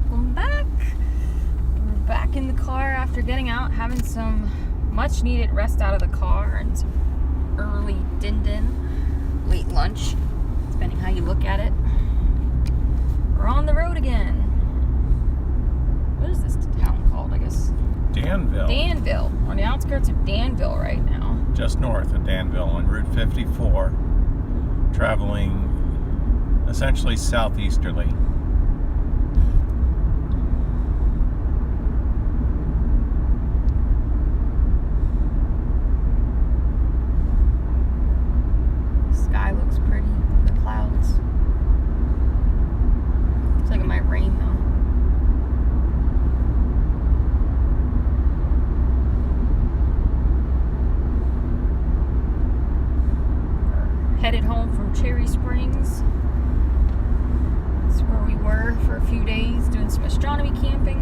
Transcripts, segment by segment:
welcome back. We're back in the car after getting out, having some much needed rest out of the car and some early din-din, late lunch, depending how you look at it. We're on the road again. What is this town called, I guess? Danville. Danville. On the outskirts of Danville right now. Just north of Danville on Route 54, traveling essentially southeasterly. Sky looks pretty, the clouds. Looks like it might rain though. Headed home from Cherry Springs. That's where we were for a few days doing some astronomy camping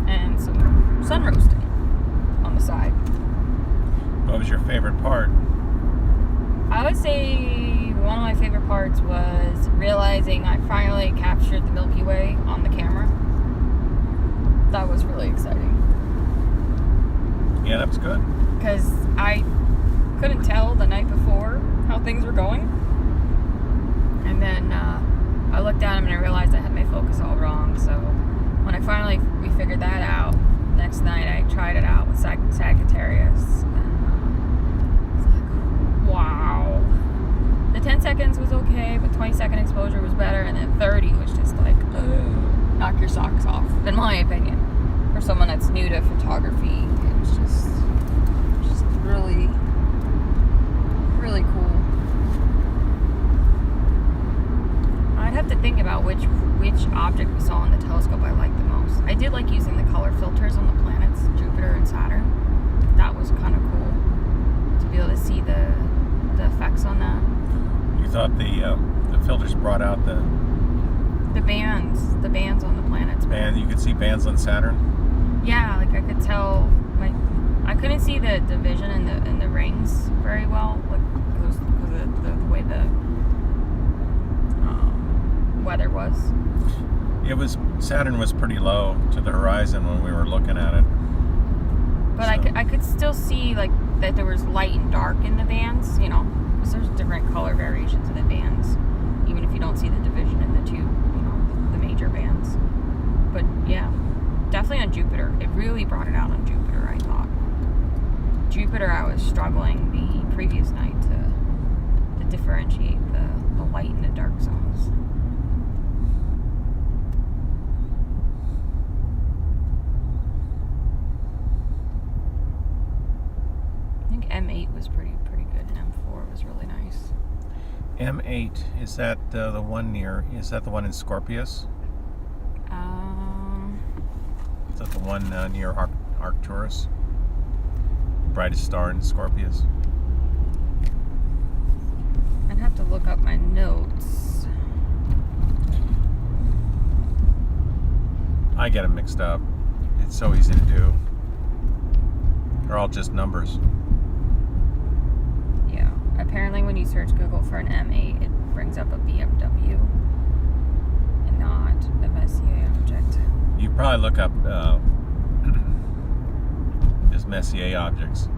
and some sun roasting on the side. What was your favorite part? I would say one of my favorite parts was realizing I finally captured the Milky Way on the camera. That was really exciting. Yeah, that was good. Because I couldn't tell the night before how things were going. And then I looked at them and I realized I had my focus all wrong. So when we figured that out, next night I tried it out with Sagittarius. Wow. The 10 seconds was okay, but 20-second exposure was better, and then 30 was just like, knock your socks off, in my opinion. For someone that's new to photography, it was just really, really cool. I'd have to think about which object we saw on the telescope I liked the most. I did like using the color filters on the planets, Jupiter and Saturn. That was kind of cool to be able to see the effects on that. You thought the filters brought out the bands on the planets. band? You could see bands on Saturn. Yeah, like I could tell. I couldn't see the division in the rings very well, like because of the way the weather was. Saturn was pretty low to the horizon when we were looking at it. But so. I could still see like that there was light and dark in the bands, you know, because there's different color variations in the bands, even if you don't see the division in the two, you know, the major bands. But yeah, definitely on Jupiter. It really brought it out on Jupiter, I thought. Jupiter, I was struggling the previous night to differentiate the light and the dark zones. M8 was pretty good, and M4 was really nice. M8, is that the one in Scorpius? Is that the one near Arcturus? Brightest star in Scorpius? I'd have to look up my notes. I get them mixed up. It's so easy to do. They're all just numbers. Apparently when you search Google for an M8, it brings up a BMW and not a Messier object. You probably look up just Messier objects.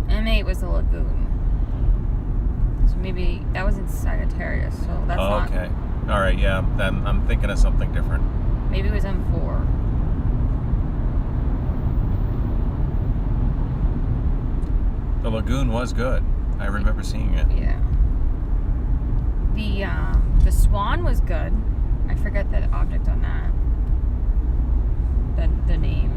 M8 was the Lagoon. So maybe that was in Sagittarius, so that's not... Okay. Alright, yeah. Then I'm thinking of something different. Maybe it was M4. The Lagoon was good. I remember seeing it. Yeah. The Swan was good. I forget the object on that. The name.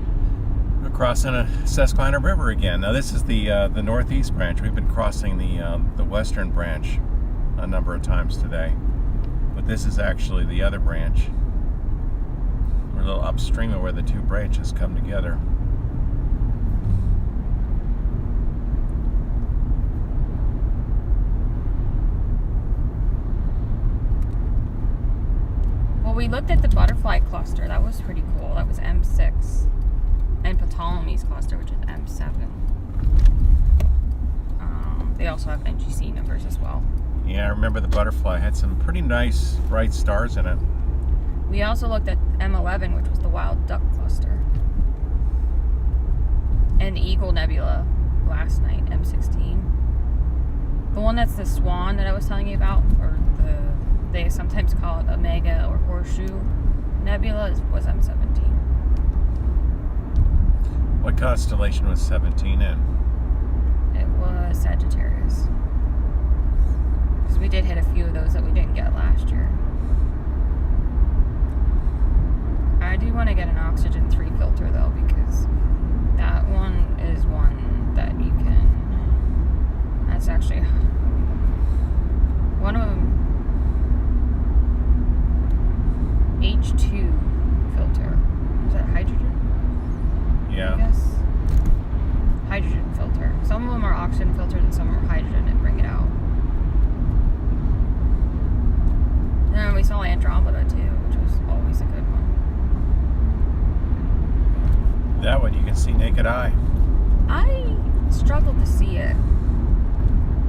We're crossing a Susquehanna River again. Now this is the northeast branch. We've been crossing the western branch a number of times today, but this is actually the other branch. We're a little upstream of where the two branches come together. We looked at the butterfly cluster. That was pretty cool. That was M6. And Ptolemy's cluster, which is M7. They also have NGC numbers as well. Yeah, I remember the butterfly had some pretty nice bright stars in it. We also looked at M11, which was the wild duck cluster. And Eagle Nebula last night, M16. The one that's the swan that I was telling you about, or they sometimes call it Omega or Horseshoe Nebula, was M17. What constellation was 17 in? It was Sagittarius. Because we did hit a few of those that we didn't get last year. I do want to get an oxygen 3 filter though, because that one is one that you can. That's actually one of them. H2 filter. Is that hydrogen? Yeah. I guess. Hydrogen filter. Some of them are oxygen filters and some are hydrogen and bring it out. And then we saw Andromeda too, which was always a good one. That one you can see naked eye. I struggled to see it,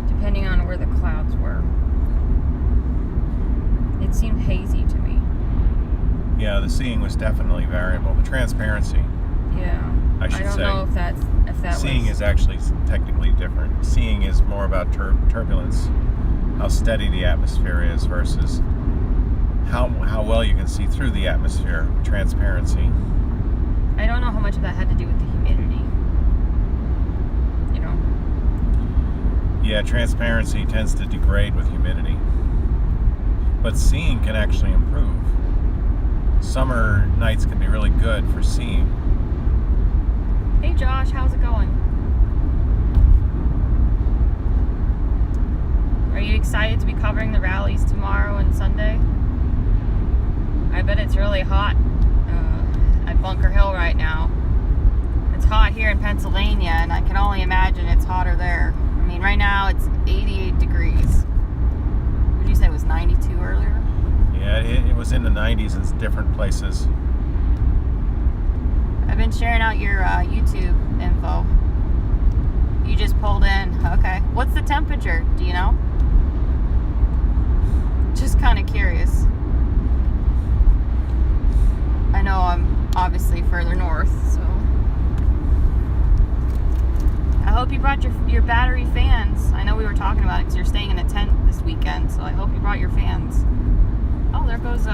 depending on where the clouds were. It seemed hazy to me. Yeah, the seeing was definitely variable. The transparency, Yeah. I should don't say. know if that Seeing was. is actually technically different. Seeing is more about turbulence, how steady the atmosphere is versus how well you can see through the atmosphere, transparency. I don't know how much of that had to do with the humidity. You know. Yeah, transparency tends to degrade with humidity. But seeing can actually improve. Summer nights can be really good for seeing. Hey Josh, how's it going? Are you excited to be covering the rallies tomorrow and Sunday? I bet it's really hot at Bunker Hill right now. It's hot here in Pennsylvania, and I can only imagine it's hotter there. I mean, right now it's 88 degrees. What did you say, it was 92 earlier? Yeah, it was in the 90s in different places. I've been sharing out your YouTube info. You just pulled in. Okay. What's the temperature? Do you know? Just kind of curious. I know I'm obviously further north, so. I hope you brought your battery fans. I know we were talking about it because you're staying in a tent this weekend, so I hope you brought your fans. Oh, there goes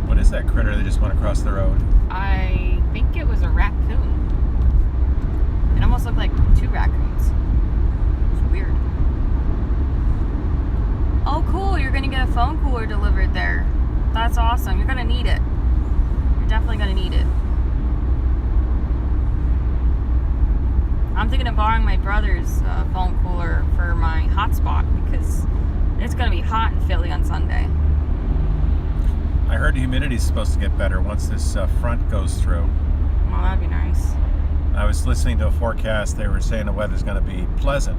What is that critter that just went across the road? I think it was a raccoon. It almost looked like 2 raccoons. It's weird. Oh, cool. You're going to get a phone cooler delivered there. That's awesome. You're going to need it. You're definitely going to need it. I'm thinking of borrowing my brother's phone cooler for my hotspot because it's going to be hot in Philly on Sunday. I heard the humidity is supposed to get better once this front goes through. Well, that'd be nice. I was listening to a forecast. They were saying the weather's going to be pleasant.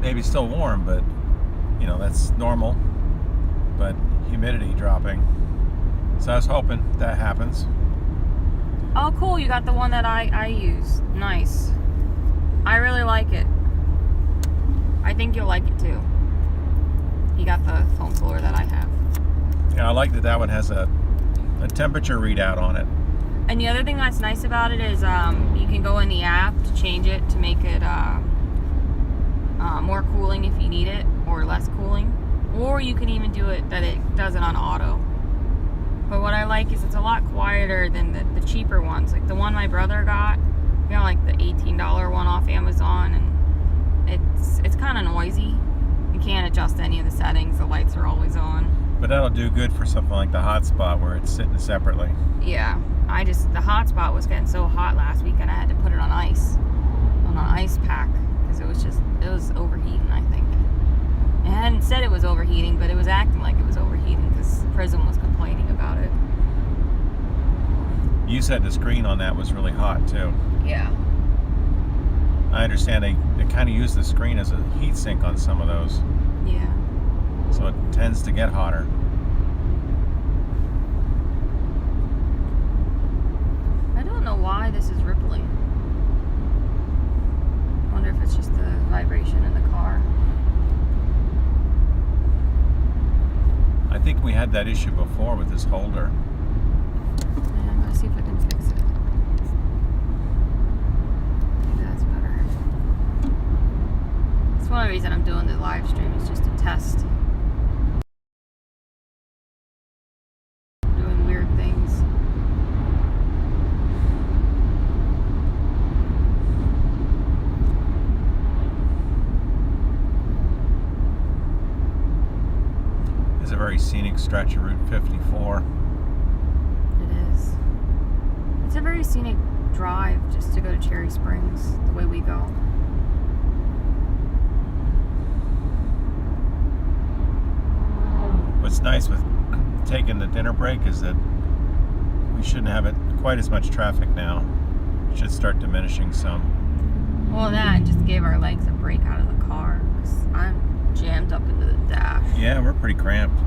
Maybe still warm, but you know, that's normal. But humidity dropping. So I was hoping that happens. Oh, cool. You got the one that I use. Nice. I really like it. I think you'll like it too. You got the phone cooler that I have. Yeah, I like that one has a temperature readout on it. And the other thing that's nice about it is you can go in the app to change it to make it more cooling if you need it, or less cooling. Or you can even do it that it does it on auto. But what I like is it's a lot quieter than the cheaper ones. Like the one my brother got, you know, like the $18 one off Amazon, and it's kind of noisy. You can't adjust any of the settings. The lights are always on. But that'll do good for something like the hotspot where it's sitting separately. Yeah, the hotspot was getting so hot last week, and I had to put it on ice, on an ice pack, because it was overheating, I think. It hadn't said it was overheating, but it was acting like it was overheating because Prism was complaining about it. You said the screen on that was really hot too. Yeah. I understand they kind of use the screen as a heat sink on some of those. Yeah. So it tends to get hotter. I don't know why this is rippling. I wonder if it's just the vibration in the that issue before with this holder. And I'm gonna see if I can fix it. Maybe that's better. That's one of the reasons I'm doing the live stream, is just to test. Doing weird things. It's a very scenic stretch of Route 54. It is. It's a very scenic drive just to go to Cherry Springs, the way we go. What's nice with taking the dinner break is that we shouldn't have it quite as much traffic now. It should start diminishing some. Well, that just gave our legs a break out of the car, 'cause I'm jammed up into the dash. Yeah, we're pretty cramped.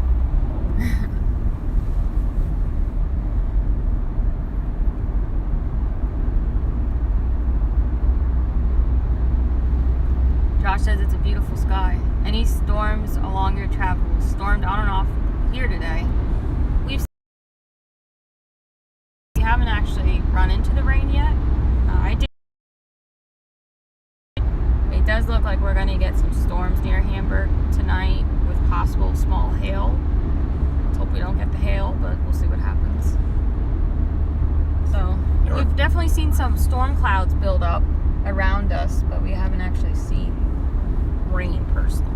Josh says it's a beautiful sky. Any storms along your travels? Stormed on and off here today. We haven't actually run into the rain yet. I did. It does look like we're going to get some storms near Hamburg tonight with possible small hail. Let's hope we don't get the hail, but we'll see what happens. So, we've definitely seen some storm clouds build up around us, but we haven't actually seen rain personally.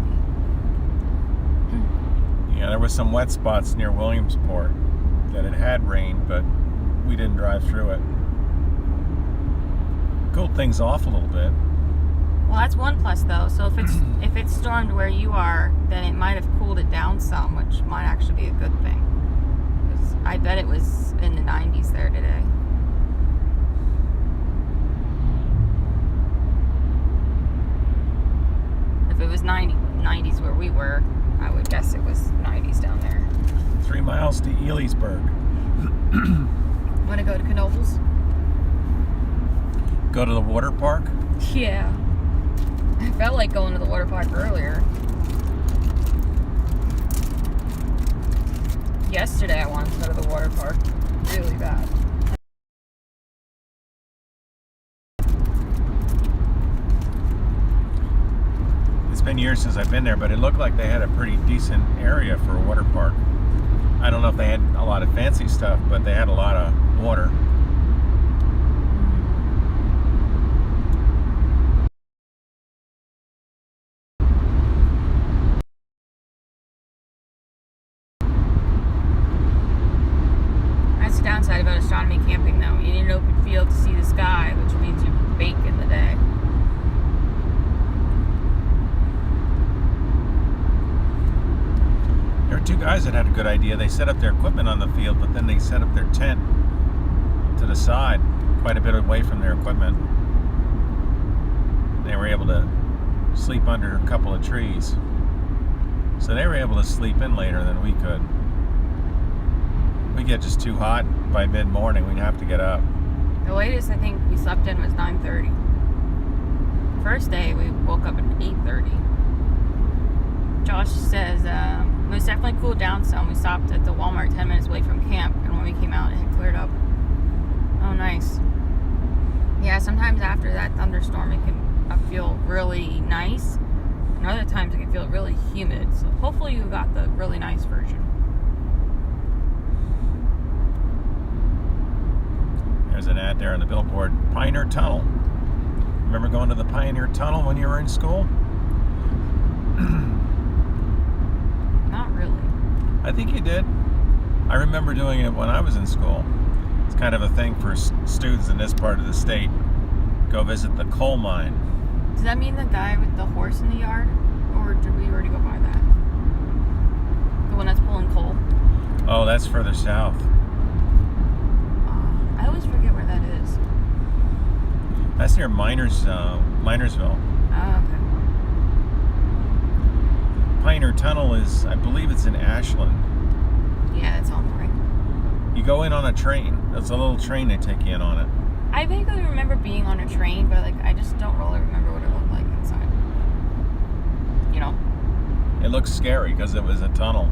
Yeah, there was some wet spots near Williamsport that it had rained, but we didn't drive through it. Cooled things off a little bit. Well, that's one plus though. So if it's stormed where you are, then it might have cooled it down some, which might actually be a good thing. 'Cause I bet it was in the 90s there today. If it was 90s where we were, I would guess it was 90s down there. 3 miles to Elysburg. Want to go to Knoebels? Go to the water park. Yeah. I felt like going to the water park earlier. Yesterday I wanted to go to the water park really bad. It's been years since I've been there, but it looked like they had a pretty decent area for a water park. I don't know if they had a lot of fancy stuff, but they had a lot of water. That's the downside about astronomy camping though. You need an open field to see the sky, which means you bake in the day. There were two guys that had a good idea. They set up their equipment on the field, but then they set up their tent to the side, quite a bit away from their equipment. They were able to sleep under a couple of trees. So they were able to sleep in later than we could. We get just too hot by mid-morning, we'd have to get up. The latest I think we slept in was 9:30. First day we woke up at 8:30. Josh says it was definitely cooled down some. We stopped at the Walmart 10 minutes away from camp, and when we came out it had cleared up. Oh, nice. Yeah, sometimes after that thunderstorm it can feel really nice, and other times it can feel really humid. So hopefully you got the really nice version. There's an ad there on the billboard, Pioneer Tunnel. Remember going to the Pioneer Tunnel when you were in school? Not really. I think you did. I remember doing it when I was in school. It's kind of a thing for students in this part of the state. Go visit the coal mine. Does that mean the guy with the horse in the yard? Or did we already go by that? The one that's pulling coal? Oh, that's further south. I always forget where that is. That's near Minersville. Oh, okay. Pioneer Tunnel is, I believe it's in Ashland. Yeah, that's on the right. You go in on a train. There's a little train they take you in on it. I vaguely remember being on a train, but like I just don't really remember what it looked like inside. You know? It looks scary because it was a tunnel.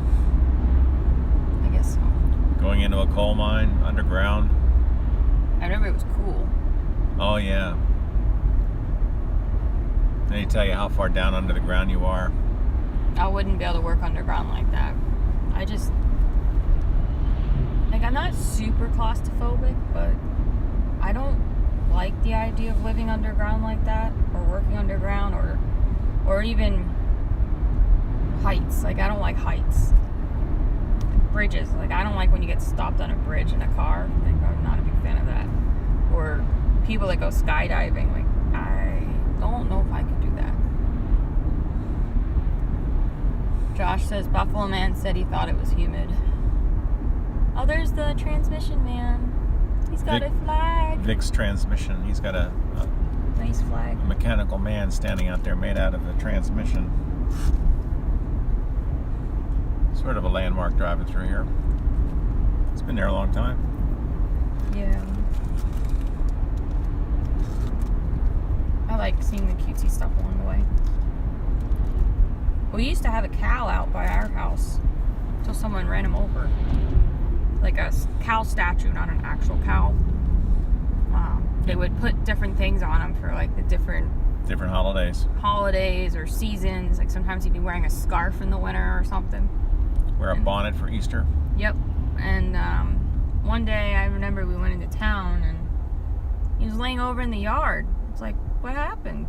Going into a coal mine underground. I remember it was cool. Oh yeah. They tell you how far down under the ground you are. I wouldn't be able to work underground like that. I just, like, I'm not super claustrophobic, but I don't like the idea of living underground like that, or working underground, or even heights. Like, I don't like heights. Bridges. Like, I don't like when you get stopped on a bridge in a car. Like, I'm not a big fan of that. Or people that go skydiving. Like, I don't know if I could do that. Josh says Buffalo Man said he thought it was humid. Oh, there's the transmission man. He's got a flag. Vic's transmission. He's got a Nice flag. mechanical man standing out there made out of a transmission. Sort of a landmark driving through here. It's been there a long time. Yeah. I like seeing the cutesy stuff along the way. We used to have a cow out by our house until someone ran him over. Like a cow statue, not an actual cow. They would put different things on him for like the different holidays or seasons. Like sometimes he'd be wearing a scarf in the winter or something. Wear a bonnet for Easter. Yep. And one day I remember we went into town and he was laying over in the yard. It's like, what happened?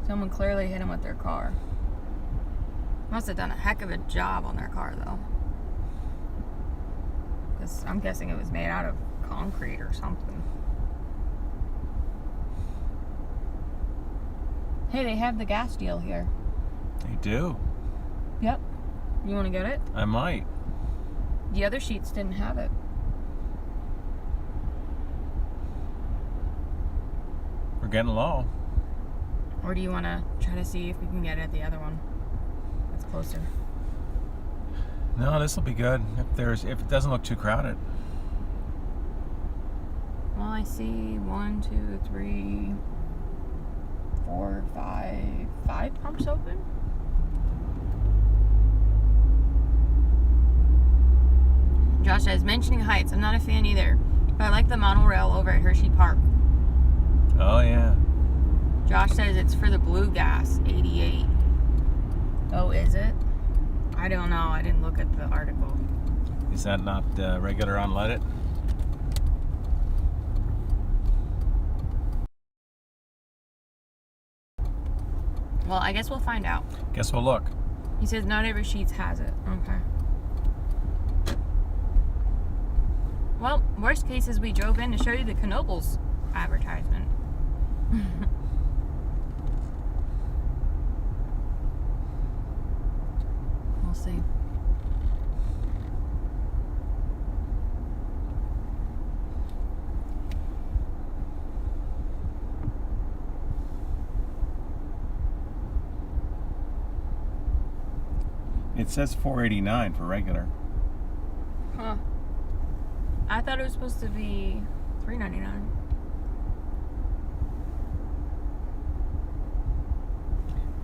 Someone clearly hit him with their car. Must have done a heck of a job on their car though. Because I'm guessing it was made out of concrete or something. Hey, they have the gas deal here. They do. Yep. You want to get it? I might. The other sheets didn't have it. We're getting low. Or do you want to try to see if we can get it at the other one? That's closer. No, this will be good if it doesn't look too crowded. Well, I see 1, 2, 3, 4, 5 pumps open. Josh says, mentioning heights, I'm not a fan either, but I like the monorail over at Hershey Park. Oh yeah. Josh says it's for the blue gas, 88. Oh, is it? I don't know. I didn't look at the article. Is that not regular unleaded? Well, I guess we'll find out. Guess we'll look. He says not every Sheetz has it. Okay. Well, worst case is we drove in to show you the Knoebels advertisement. We'll see. It says $4.89 for regular. Huh. I thought it was supposed to be $3.99.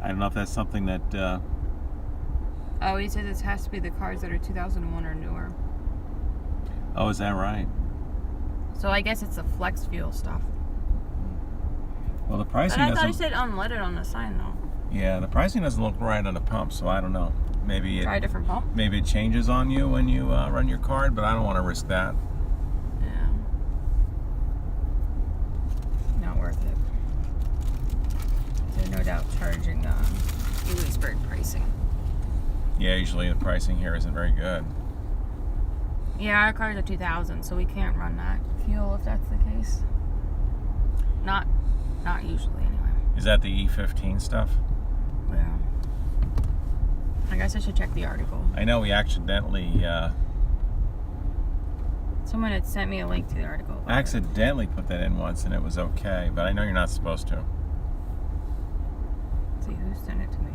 I don't know if that's something that. Oh, he says it has to be the cars that are 2001 or newer. Oh, is that right? So I guess it's the flex fuel stuff. Well, the pricing But I doesn't. thought it said unleaded on the sign though. Yeah, the pricing doesn't look right on the pump, so I don't know. Maybe Try a different pump. Maybe it changes on you when you run your card, but I don't want to risk that. Yeah. Not worth it. They're no doubt charging Lewisburg pricing. Yeah, usually the pricing here isn't very good. Yeah, our cars are 2000, so we can't run that fuel if that's the case. Not usually anyway. Is that the E15 stuff? Yeah. I guess I should check the article. I know we accidentally Someone had sent me a link to the article. accidentally put that in once and it was okay, but I know you're not supposed to. Let's see who sent it to me.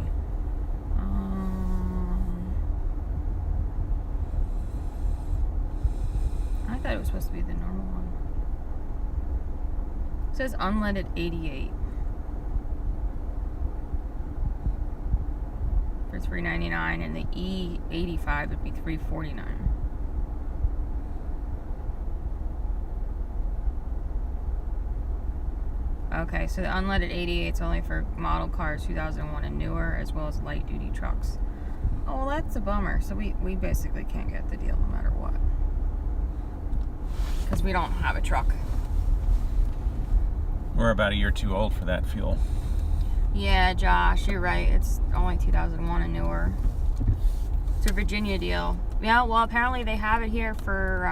I thought it was supposed to be the normal one. It says unleaded 88 for $3.99, and the E85 would be $3.49. Okay, so the unleaded 88 is only for model cars 2001 and newer, as well as light duty trucks. Oh, well, that's a bummer. So we basically can't get the deal no matter what. Because we don't have a truck. We're about a year too old for that fuel. Yeah, Josh, you're right. It's only 2001 and newer. It's a Virginia deal. Yeah, well, apparently they have it here for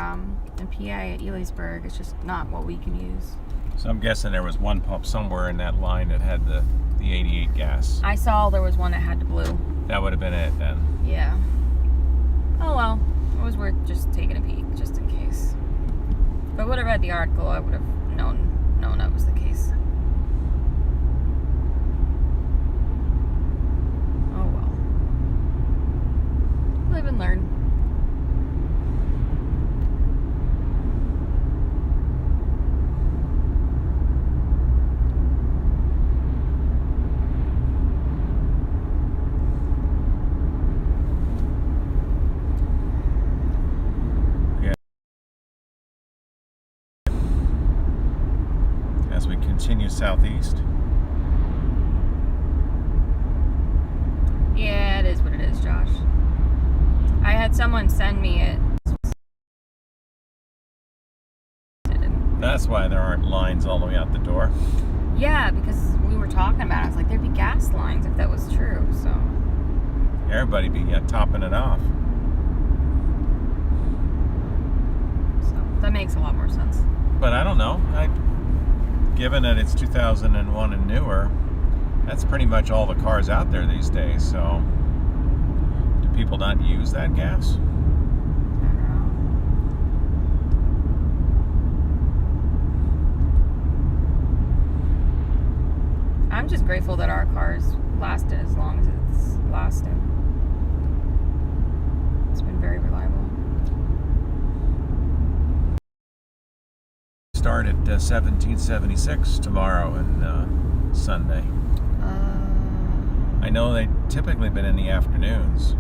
in PA at Elysburg. It's just not what we can use. So I'm guessing there was one pump somewhere in that line that had the 88 gas. I saw there was one that had the blue. That would have been it then. Yeah. Oh well, it was worth just taking a peek, just in case. If I would have read the article, I would have known that was the case. Oh well. Live and learn. As we continue southeast. Yeah, it is what it is, Josh. I had someone send me it. That's why there aren't lines all the way out the door. Yeah, because we were talking about it. I was like, there'd be gas lines if that was true, so. Everybody be topping it off. So that makes a lot more sense. But I don't know. Given that it's 2001 and newer, that's pretty much all the cars out there these days. So, do people not use that gas? I don't know. I'm just grateful that our cars lasted as long as it's lasted. It's been very reliable. Start at 1776 tomorrow and Sunday. I know they've typically been in the afternoons.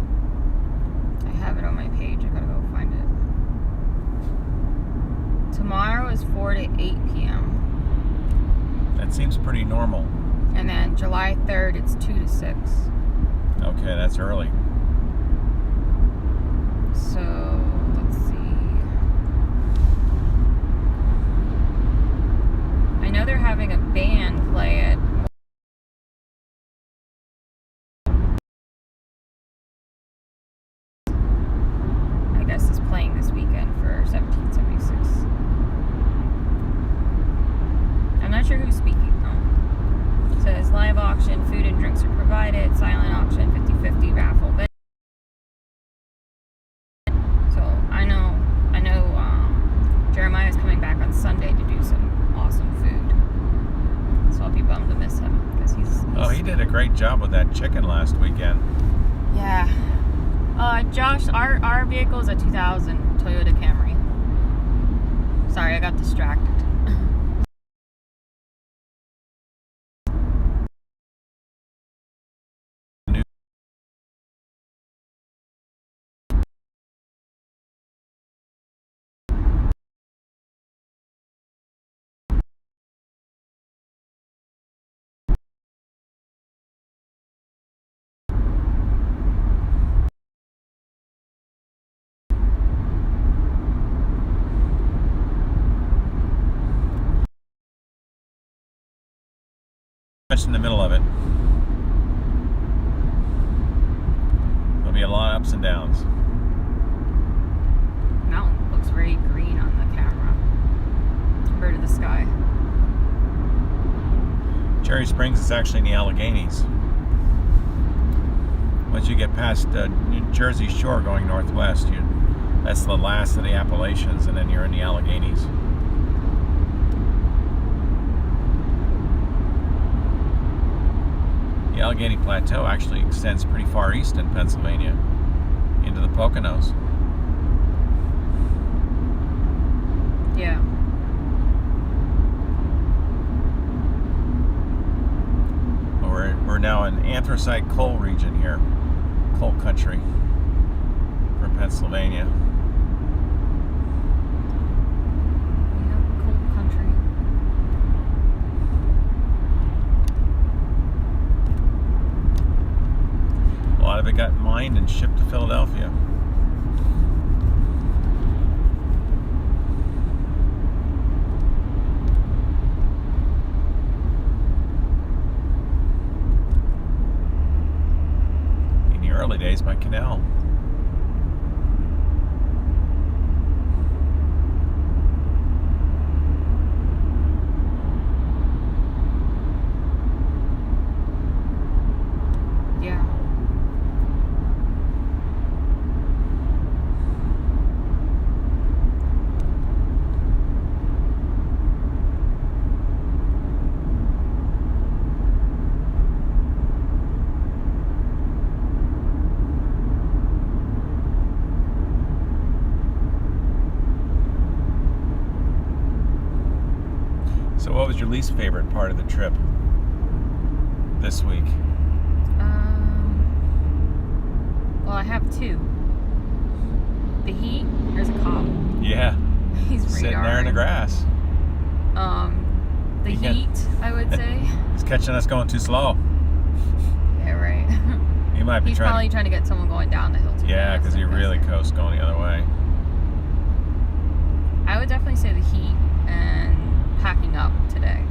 I have it on my page. I gotta go find it. Tomorrow is 4 to 8 p.m. That seems pretty normal. And then July 3rd, it's 2 to 6. Okay, that's early. So, let's see. I know they're having a band play it. I guess is playing this weekend for 1776. I'm not sure who's speaking though. It says live auction, food and drinks are provided, silent auction, 50-50 raffle. So I know Jeremiah's coming back on Sunday to do some awesome food. So I'll be bummed to miss him because he's Oh, he did a great job with that chicken last weekend. Yeah. Josh, our vehicle is a 2000 Toyota Camry. Sorry, I got distracted. Much in the middle of it. There'll be a lot of ups and downs. Mountain looks very green on the camera compared to the sky. Cherry Springs is actually in the Alleghenies. Once you get past New Jersey Shore going northwest, that's the last of the Appalachians, and then you're in the Alleghenies. The Allegheny Plateau actually extends pretty far east in Pennsylvania, into the Poconos. Yeah. We're now in anthracite coal region here, coal country from Pennsylvania. Yeah, cold country. it got mined and shipped to Philadelphia. In the early days by canal. Yeah. So what was your least favorite part of the trip this week? Well, I have two. The heat. There's a cop. Yeah, He's sitting there in the grass. The heat, I would say. He's catching us going too slow. Yeah, right. He might be He's probably trying to get someone going down the hill too. Yeah, because he really coasts going the other way. I would definitely say the heat and packing up today.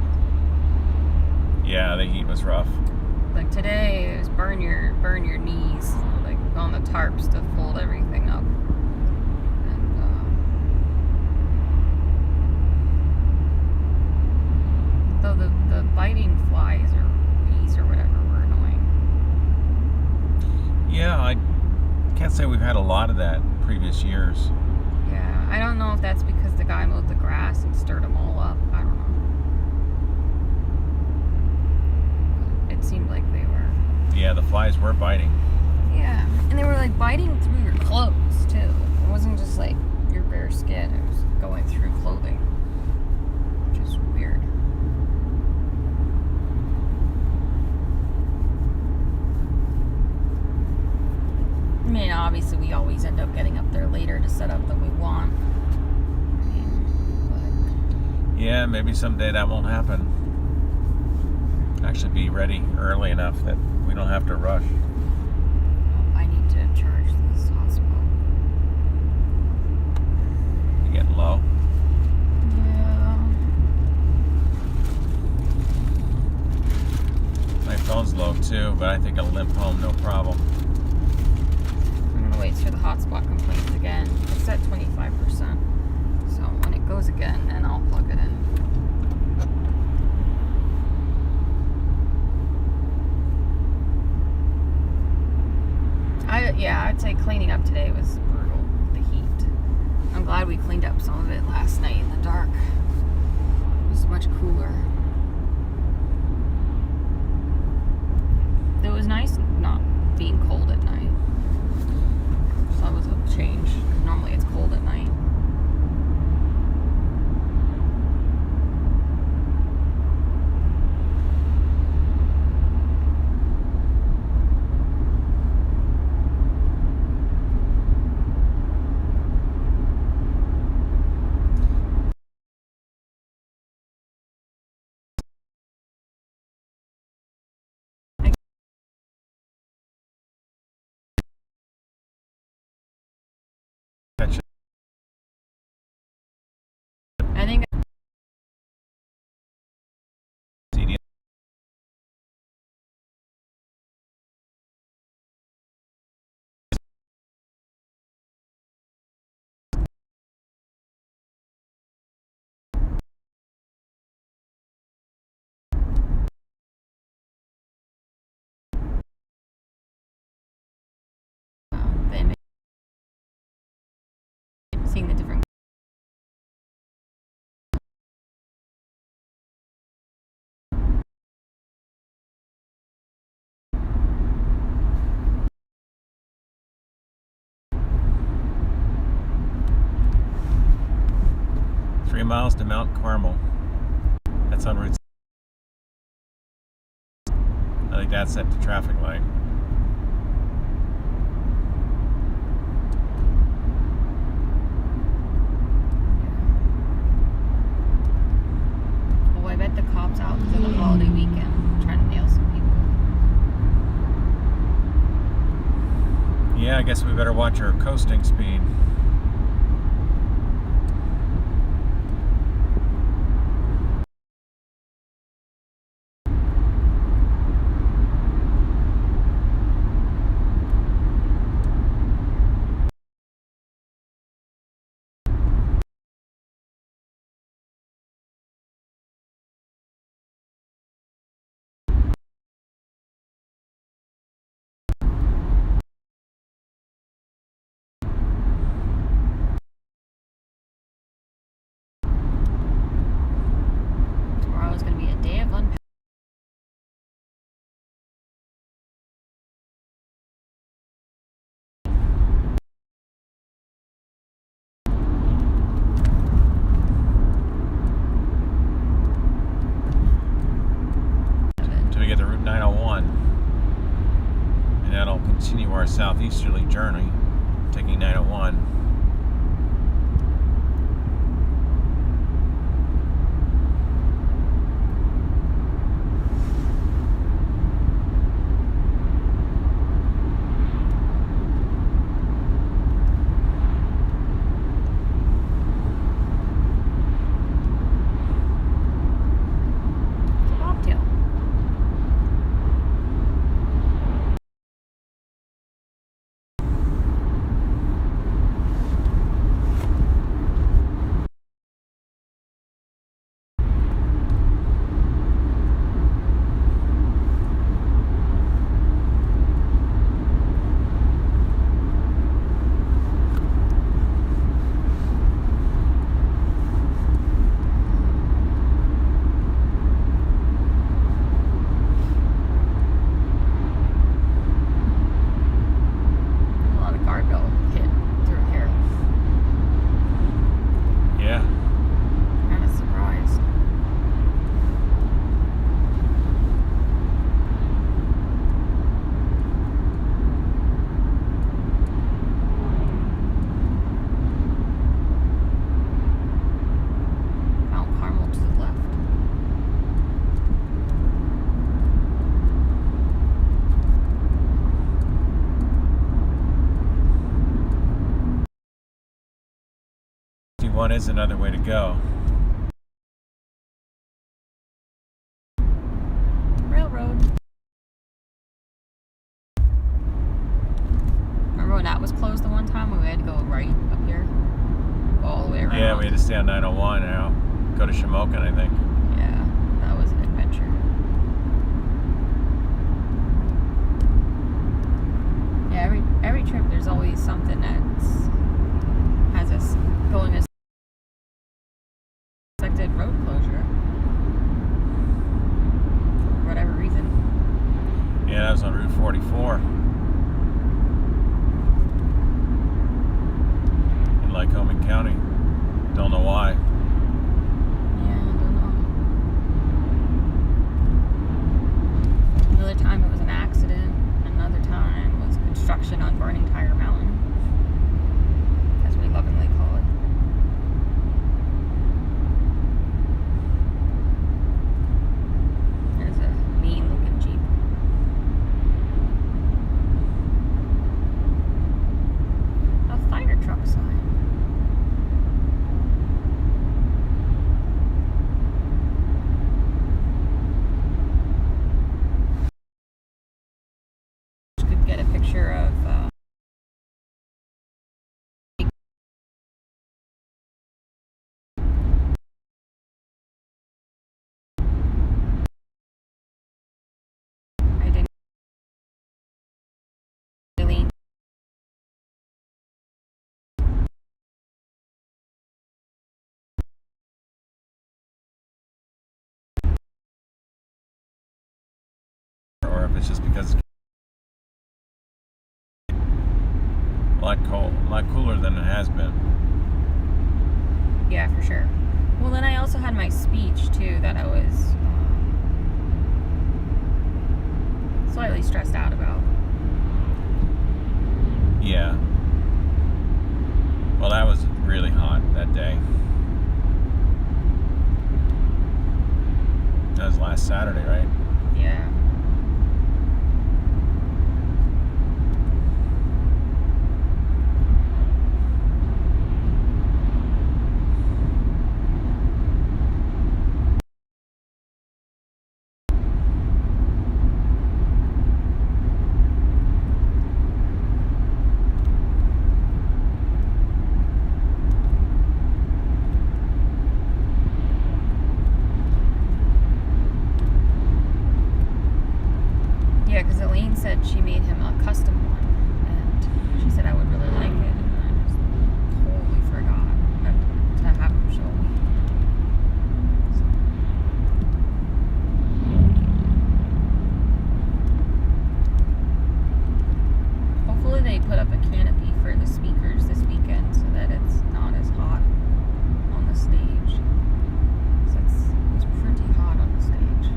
Yeah, the heat was rough. Like today, it was burn your knees, like on the tarps to fold everything up. And though the biting flies or bees or whatever were annoying. Yeah, I can't say we've had a lot of that in previous years. Yeah, I don't know if that's because the guy mowed the grass and stirred them all up. I don't know. It seemed like they were. Yeah, the flies were biting. Yeah, and they were like biting through your clothes too. It wasn't just like your bare skin, it was going through clothing. Which is weird. I mean, obviously we always end up getting up there later to set up than we want. Yeah, maybe someday that won't happen. Actually be ready early enough that we don't have to rush. I need to charge this hotspot. You getting low? Yeah. My phone's low too, but I think I'll limp home no problem. I'm gonna wait till the hotspot complains again. It's at 25%. So when it goes again, then I'll plug it in. I'd say cleaning up today was brutal. The heat. I'm glad we cleaned up some of it last night in the dark. It was much cooler. It was nice not being cold at night. So that was a change. Normally it's cold at night. Catch I think it. seeing the different. Three miles to Mount Carmel. That's on Route. I think that's at the traffic light. Oh, I bet the cops out because of the holiday weekend, trying to nail some people. Yeah, I guess we better watch our coasting speed. Tomorrow is going to be a day of unpacking. Until we get to Route 901. And that'll continue our southeasterly journey, taking 901. It's a bobtail. A lot of guardrail hit through here. Yeah. Kind of surprised. Mount Carmel to the left. One is another way to go. Railroad. Remember when that was closed the one time when we had to go right up here? Go all the way around? Yeah, we had to stay on 901 now. Go to Shamokin, I think. Yeah, that was an adventure. Yeah, every trip there's always something that's has us going as expected road closure for whatever reason. Yeah, that was on Route 44. In Lycoming County. Don't know why. Yeah, I don't know. Another time it was an accident. Another time was construction on Burning Tire Mountain, as we lovingly call it. There's a mean looking Jeep. A fire truck sign. Could get a picture of I didn't really Or if it's just because it's a lot cooler than it has been. yeah, for sure. Well, then I also had my speech too that I was slightly stressed out about. Yeah. Well, that was really hot that day. That was last Saturday, right? Yeah. said she made him a custom one, and she said I would really like it, and I just totally forgot to have him show me. So. Hopefully they put up a canopy for the speakers this weekend so that it's not as hot on the stage. It's pretty hot on the stage.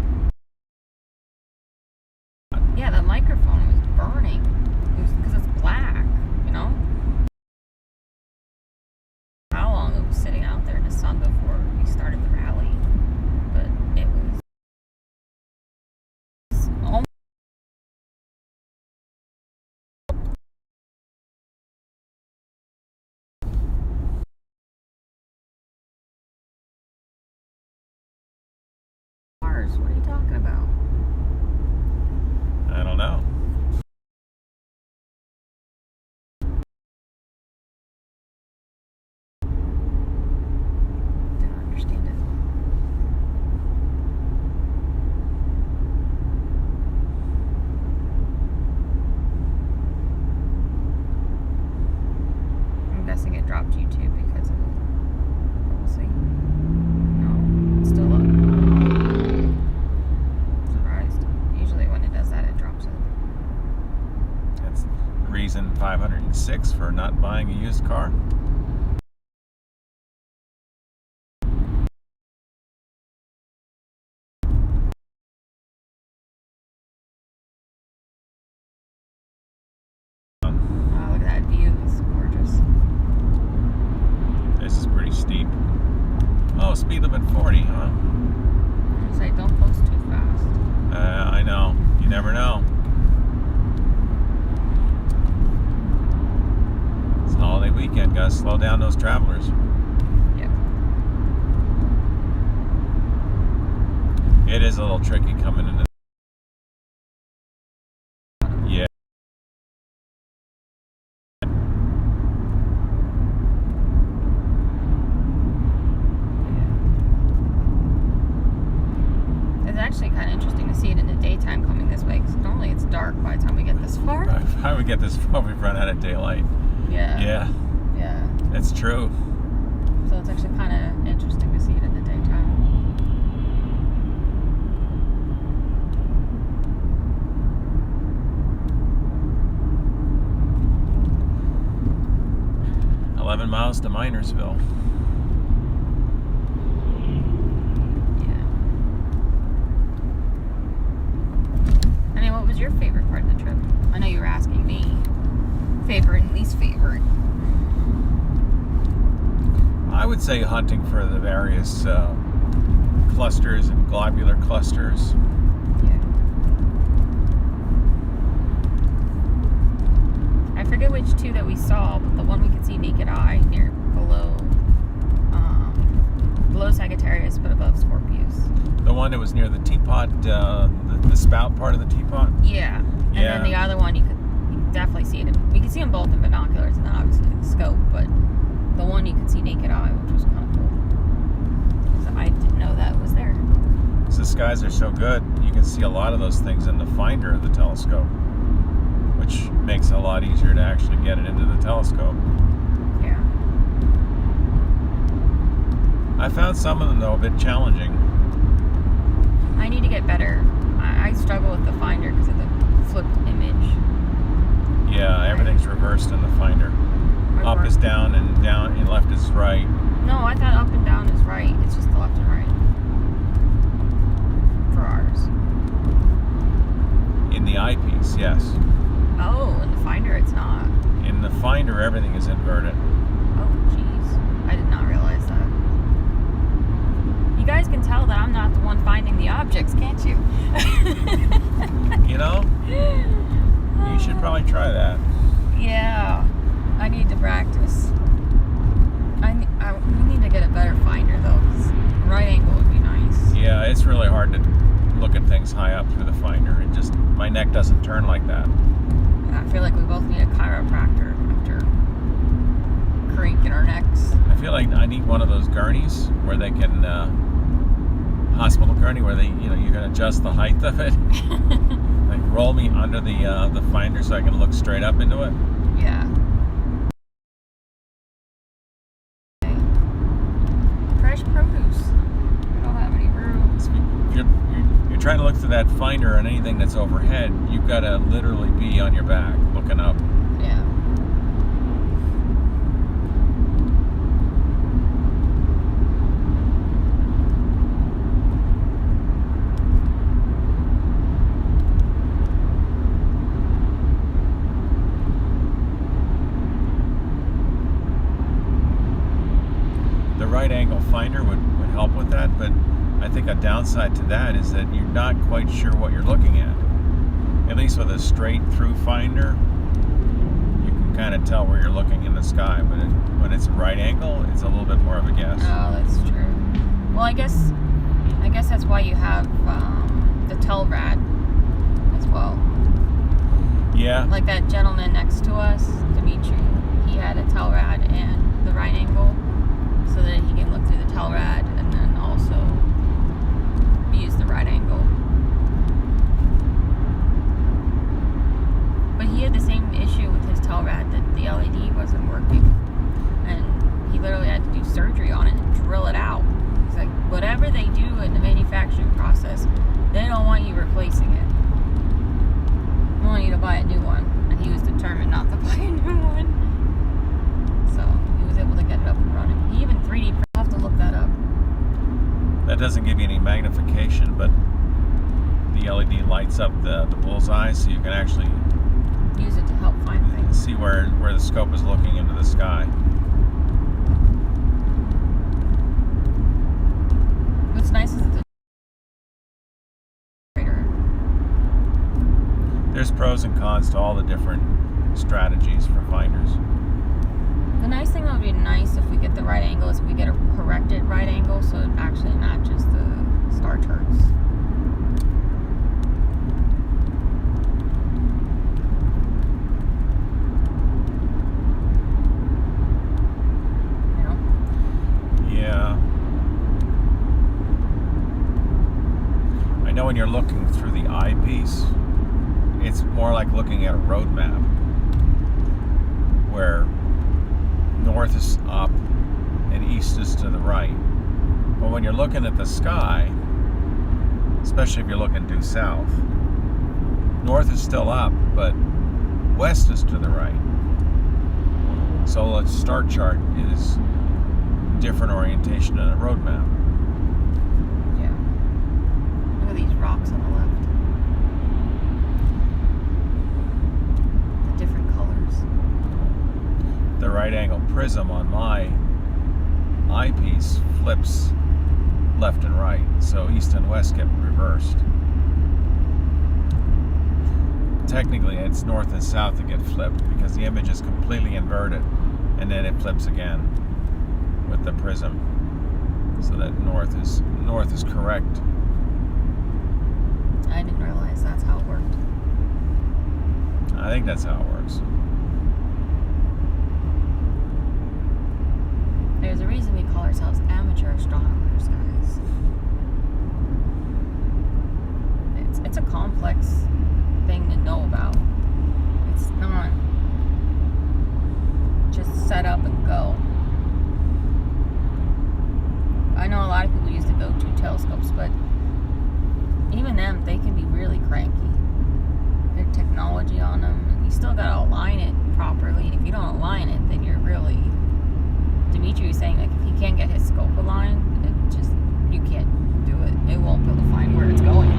Yeah, the microphone was burning. It was because it's black, you know? How long it was sitting out there in the sun before we started the rally. But it was almost cars. What are you talking about? I don't know. Didn't understand it. I'm guessing it dropped YouTube because of it. We'll see. No, it's still up. Surprised. Usually when it does that, it drops it. That's reason 506 for not buying a used car. Look at that view. It's gorgeous. This is pretty steep. Oh, speed limit 40, huh? Say don't post too fast. I know. You never know. It's a holiday weekend. Gotta slow down those travelers. Yep. It is a little tricky coming into. Yeah. It's actually kind of interesting to see it in the daytime coming this way, because normally it's dark by the time we get this far. How we get this far? We've run out of daylight. Yeah. Yeah, Yeah. that's true. So it's actually kind of interesting to see it in the daytime. Yeah. 11 miles to Minersville. Yeah. I mean, what was your favorite part of the trip? I know you were asking me. Favorite and least favorite. I would say hunting for the various clusters and globular clusters. Yeah. I forget which two that we saw, but the one we could see naked eye near below Sagittarius, but above Scorpius. The one that was near the teapot, the spout part of the teapot. Yeah. And Yeah. then the other one you could definitely see it. We could see them both in binoculars and then obviously in the scope, but the one you could see naked eye, which was kind of cool. So I didn't know that was there. So the skies are so good, you can see a lot of those things in the finder of the telescope, which makes it a lot easier to actually get it into the telescope. Yeah. I found some of them, though, a bit challenging. I need to get better. I struggle with the finder because of the flipped image. Yeah, everything's reversed in the finder. Up is down and left is right. No, I thought up and down is right. It's just the left and right. For ours. In the eyepiece, yes. Oh, in the finder it's not. In the finder, everything is inverted. Oh, jeez. I did not realize that. You guys can tell that I'm not the one finding the objects, can't you? You know, you should probably try that. Yeah. I need to practice. We need to get a better finder, though, 'cause right angle would be nice. Yeah, it's really hard to look at things high up through the finder. It just, my neck doesn't turn like that. I feel like we both need a chiropractor after cranking our necks. I feel like I need one of those gurneys where they can, hospital gurney, where they, you can adjust the height of it. Like, roll me under the finder so I can look straight up into it? Yeah. Okay. Fresh produce. We don't have any room. If you're trying to look through that finder on anything that's overhead, you've got to literally be on your back looking up. Yeah. The right angle finder would help with that, but I think a downside to that is that you're not quite sure what you're looking at. At least with a straight through finder, you can kind of tell where you're looking in the sky, but when it's a right angle, it's a little bit more of a guess. Oh, that's true. Well, I guess that's why you have the Telrad as well. Yeah. Like that gentleman next to us, Dimitri, he had a Telrad and the right angle, so that he can look through the Telrad and then also use the right angle. But he had the same issue with his Telrad, that the LED wasn't working, and he literally had to do surgery on it and drill it out. He's like, whatever they do in the manufacturing process, they don't want you replacing it. They want you to buy a new one, and he was determined not to buy a new one. So he was able to get it up and running. He even 3D. I'll have to look that up. That doesn't give you any magnification, but the LED lights up the bullseye, so you can actually Use it to help find things. see where the scope is looking into the sky. What's nice is the There's pros and cons to all the different strategies for finders. The nice thing that would be nice if we get the right angle is if we get a corrected right angle so it actually matches the star charts. You know? Yeah. I know when you're looking through the eyepiece, it's more like looking at a road map where north is up and east is to the right. But when you're looking at the sky, especially if you're looking due south, north is still up, but west is to the right. So a star chart is different orientation than a road map. Yeah. Look at these rocks on the left. The different colors. The right angle prism on my eyepiece flips left and right, so east and west get reversed. Technically it's north and south that get flipped because the image is completely inverted, and then it flips again with the prism, so that north is correct. I didn't realize that's how it worked. I think that's how it works. There's a reason we call ourselves amateur astronomers, guys. It's a complex thing to know about. It's not just set up and go. I know a lot of people use the go-to telescopes, but even them, they can be really cranky. Their technology on them, and you still gotta align it properly. And if you don't align it, then you're really... Dimitri was saying, like, if he can't get his scope aligned, you can't do it. It won't be able to find where it's going.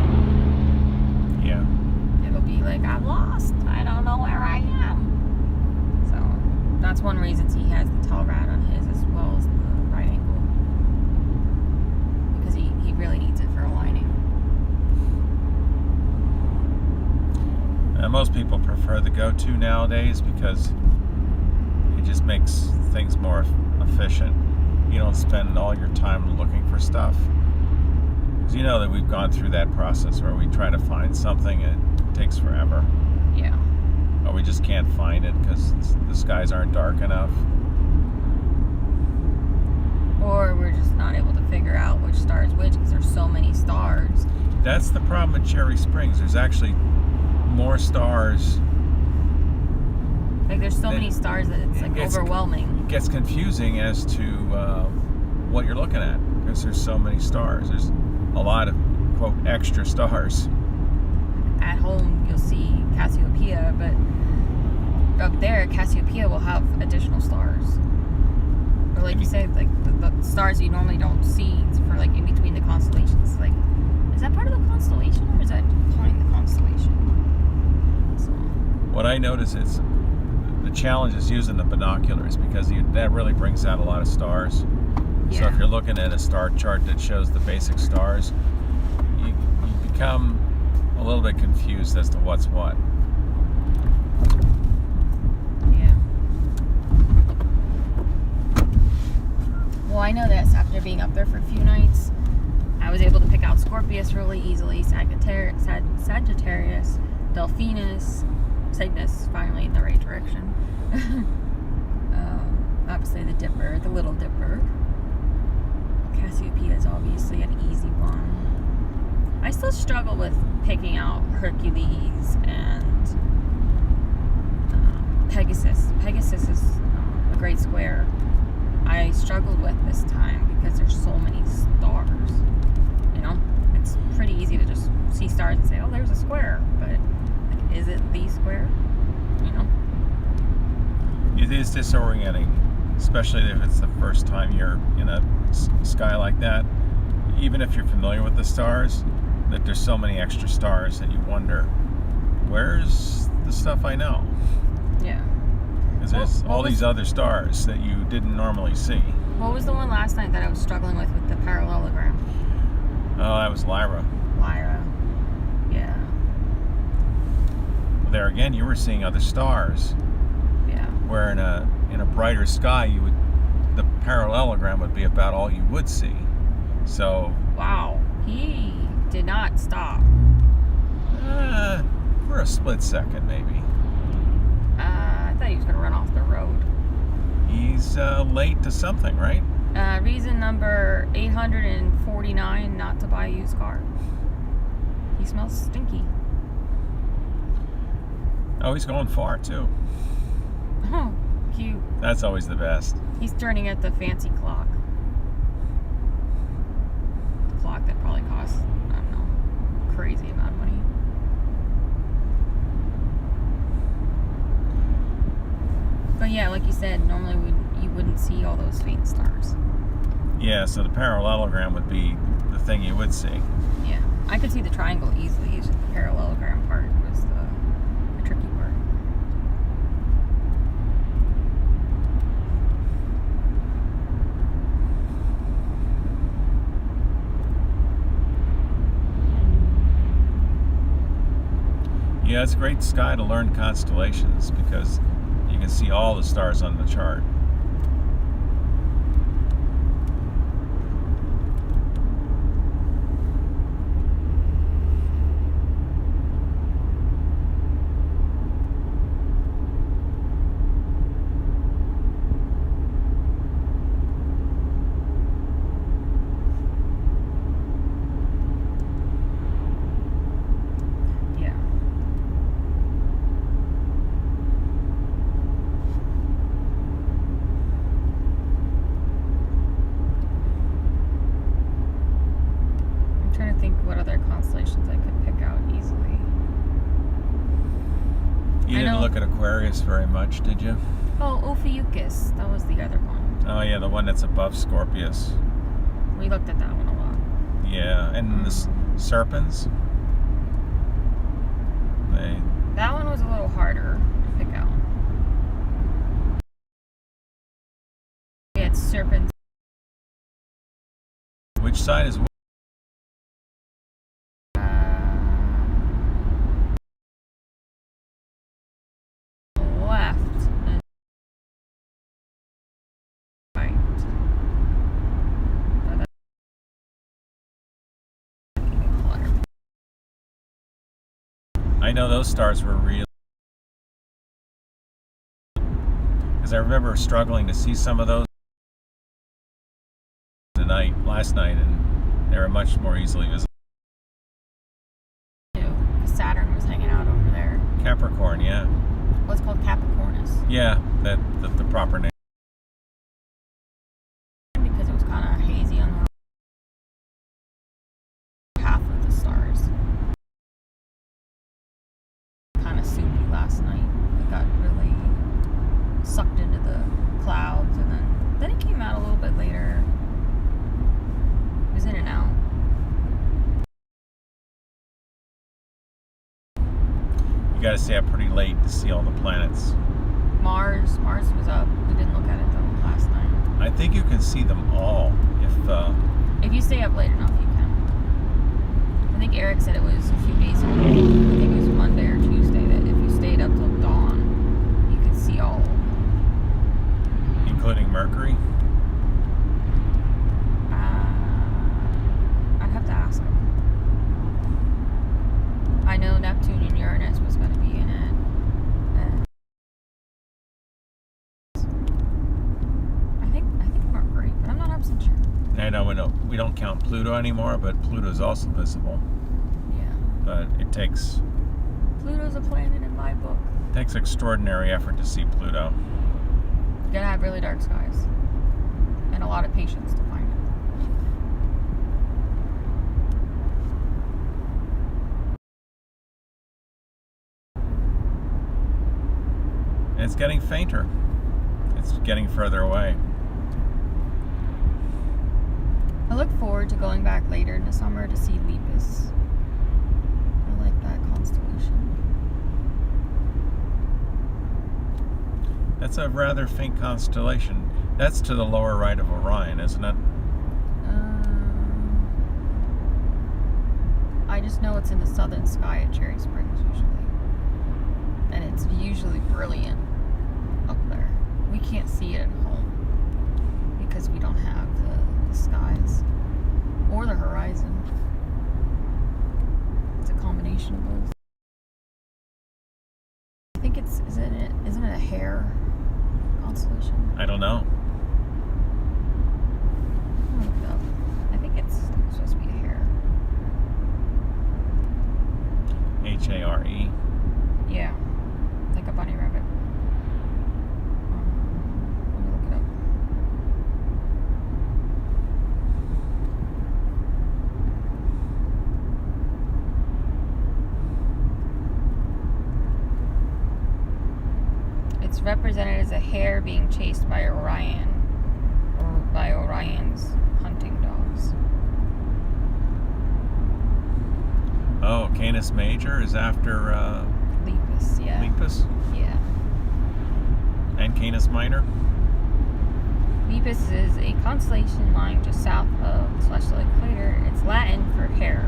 Yeah. It'll be like, I'm lost. I don't know where I am. So that's one reason he has the Telrad on his as well as the right angle, because he really needs it for aligning. Most people prefer the go-to nowadays because it just makes things more efficient. You don't spend all your time looking for stuff. Because you know that we've gone through that process where we try to find something and it takes forever. Yeah. Or we just can't find it because the skies aren't dark enough. Or we're just not able to figure out which star is which because there's so many stars. That's the problem at Cherry Springs. There's actually more stars. Like there's so many stars that it's like overwhelming. It gets confusing as to what you're looking at because there's so many stars. There's a lot of quote extra stars. At home you'll see Cassiopeia, but up there Cassiopeia will have additional stars. Or like you said, like the stars you normally don't see for like in between the constellations. Like, is that part of the constellation or is that behind the constellation? So what I notice is the challenge is using the binoculars because that really brings out a lot of stars. yeah. So if you're looking at a star chart that shows the basic stars, you become a little bit confused as to what's what. Yeah. Well, I know this after being up there for a few nights. I was able to pick out Scorpius really easily, Sagittarius, Delphinus, Cygnus, finally in the right direction. Obviously the Dipper, the Little Dipper. Cassiopeia is obviously an easy one. I still struggle with picking out Hercules and Pegasus. Pegasus is a great square. I struggled with this time because there's so many stars. You know, it's pretty easy to just see stars and say, "Oh, there's a square," but like, is it the square? You know, It is disorienting, especially if it's the first time you're in a sky like that. Even if you're familiar with the stars, that there's so many extra stars that you wonder, where's the stuff I know? yeah. Because there's all these other stars that you didn't normally see. What was the one last night that I was struggling with the parallelogram? Oh, that was Lyra. Lyra. Yeah. There again, you were seeing other stars. Yeah. Where in a brighter sky, the parallelogram would be about all you would see. So. Wow. He did not stop. For a split second, maybe. I thought he was going to run off the road. He's late to something, right? Reason number 849 not to buy a used car. He smells stinky. Oh, he's going far, too. Oh, cute. That's always the best. He's turning at the fancy clock. The clock that probably costs, I don't know, crazy amount of money. But yeah, like you said, normally you wouldn't see all those faint stars. Yeah, so the parallelogram would be the thing you would see. Yeah, I could see the triangle easily. It's just the parallelogram part was the tricky part. Yeah, it's a great sky to learn constellations because you can see all the stars on the chart. You didn't look at Aquarius very much, did you? Oh, Ophiuchus. That was the other one. Oh, yeah, the one that's above Scorpius. We looked at that one a lot. Yeah, and the Serpens. That one was a little harder to pick out. Yeah, it's Serpens. Which side is which? Left and right. I know those stars were real. Because I remember struggling to see some of those last night, and they were much more easily visible. Saturn was hanging out over there. what's called Capricornus. Yeah, the proper name. Because it was kind of hazy on the half of the stars. Kind of soupy last night. It got really sucked into the clouds, and then it came out a little bit later. It was in and out. You got to stay up pretty late to see all the planets. Mars was up. We didn't look at it though last night. I think you can see them all If you stay up late enough, you can. I think Eric said it was a few days ago. I think it was Monday or Tuesday that if you stayed up till dawn, you could see all of them. including Mercury. I'd have to ask him. I know Neptune and Uranus was going to be in it. I think Mercury, but I'm not 100% sure. I know we don't count Pluto anymore, but Pluto is also visible. Yeah. But it takes Pluto's a planet in my book. extraordinary effort to see Pluto. You gotta have really dark skies and a lot of patience to find it. And it's getting fainter. It's getting further away. I look forward to going back later in the summer to see Lepus. I like that constellation. That's a rather faint constellation. That's to the lower right of Orion, isn't it? I just know it's in the southern sky at Cherry Springs usually. And it's usually brilliant up there. We can't see it at home because we don't have the skies or the horizon. It's a combination of both. I think isn't it a hare constellation? I don't know. I'm gonna look it up. I think it's supposed to be a hare. Hare. Yeah, like a bunny rabbit. Let me look it up. It's represented as a hare being chased by Orion, or by Orion's hunting dogs. Oh, Canis Major is after Lepus, yeah. Lepus, Yeah. and Canis Minor. Lepus is a constellation lying just south of the celestial equator. It's Latin for hare.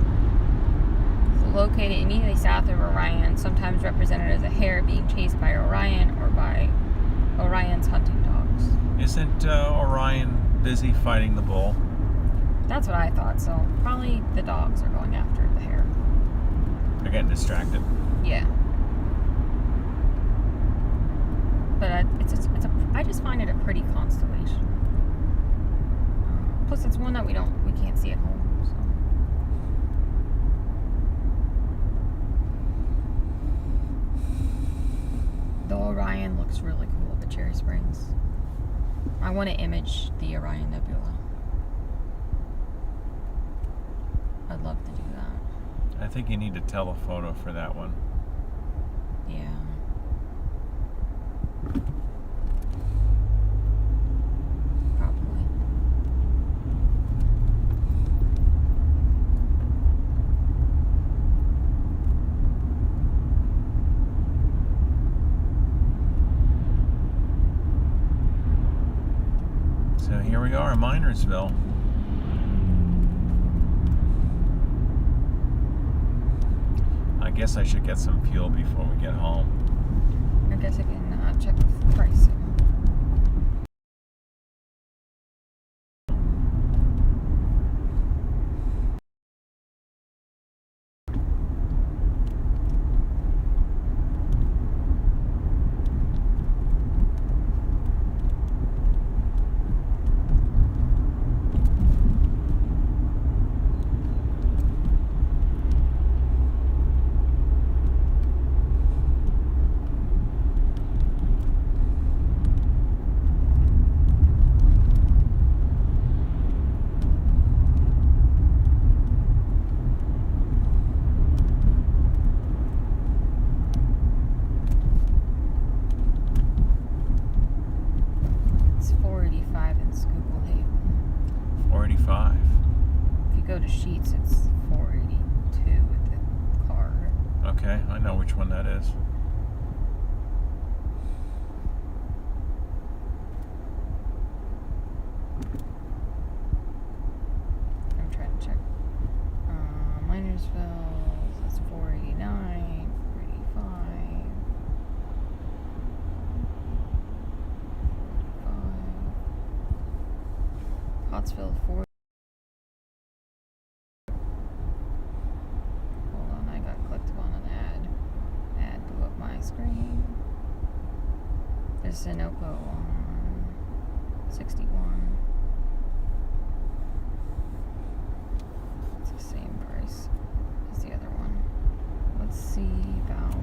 It's located immediately south of Orion, sometimes represented as a hare being chased by Orion or by Orion's hunting dogs. Isn't Orion busy fighting the bull? That's what I thought, so probably the dogs are going after the hare. They're getting distracted. Yeah. But I just find it a pretty constellation. Plus, it's one that we can't see at home. So. The Orion looks really cool at the Cherry Springs. I want to image the Orion Nebula. I'd love to do that. I think you need to telephoto for that one. Yeah. Probably. So here we are in Minersville. I guess I should get some fuel before we get home. I guess I can check the pricing. go to sheets, it's 482 with the card. Okay, I know which one that is. I'm trying to check. Minersville, that's 489, 485. 45. Pottsville, 4. Hold on, I got clicked on an ad. Ad blew up my screen. There's Sunoco on 61. It's the same price as the other one. Let's see about.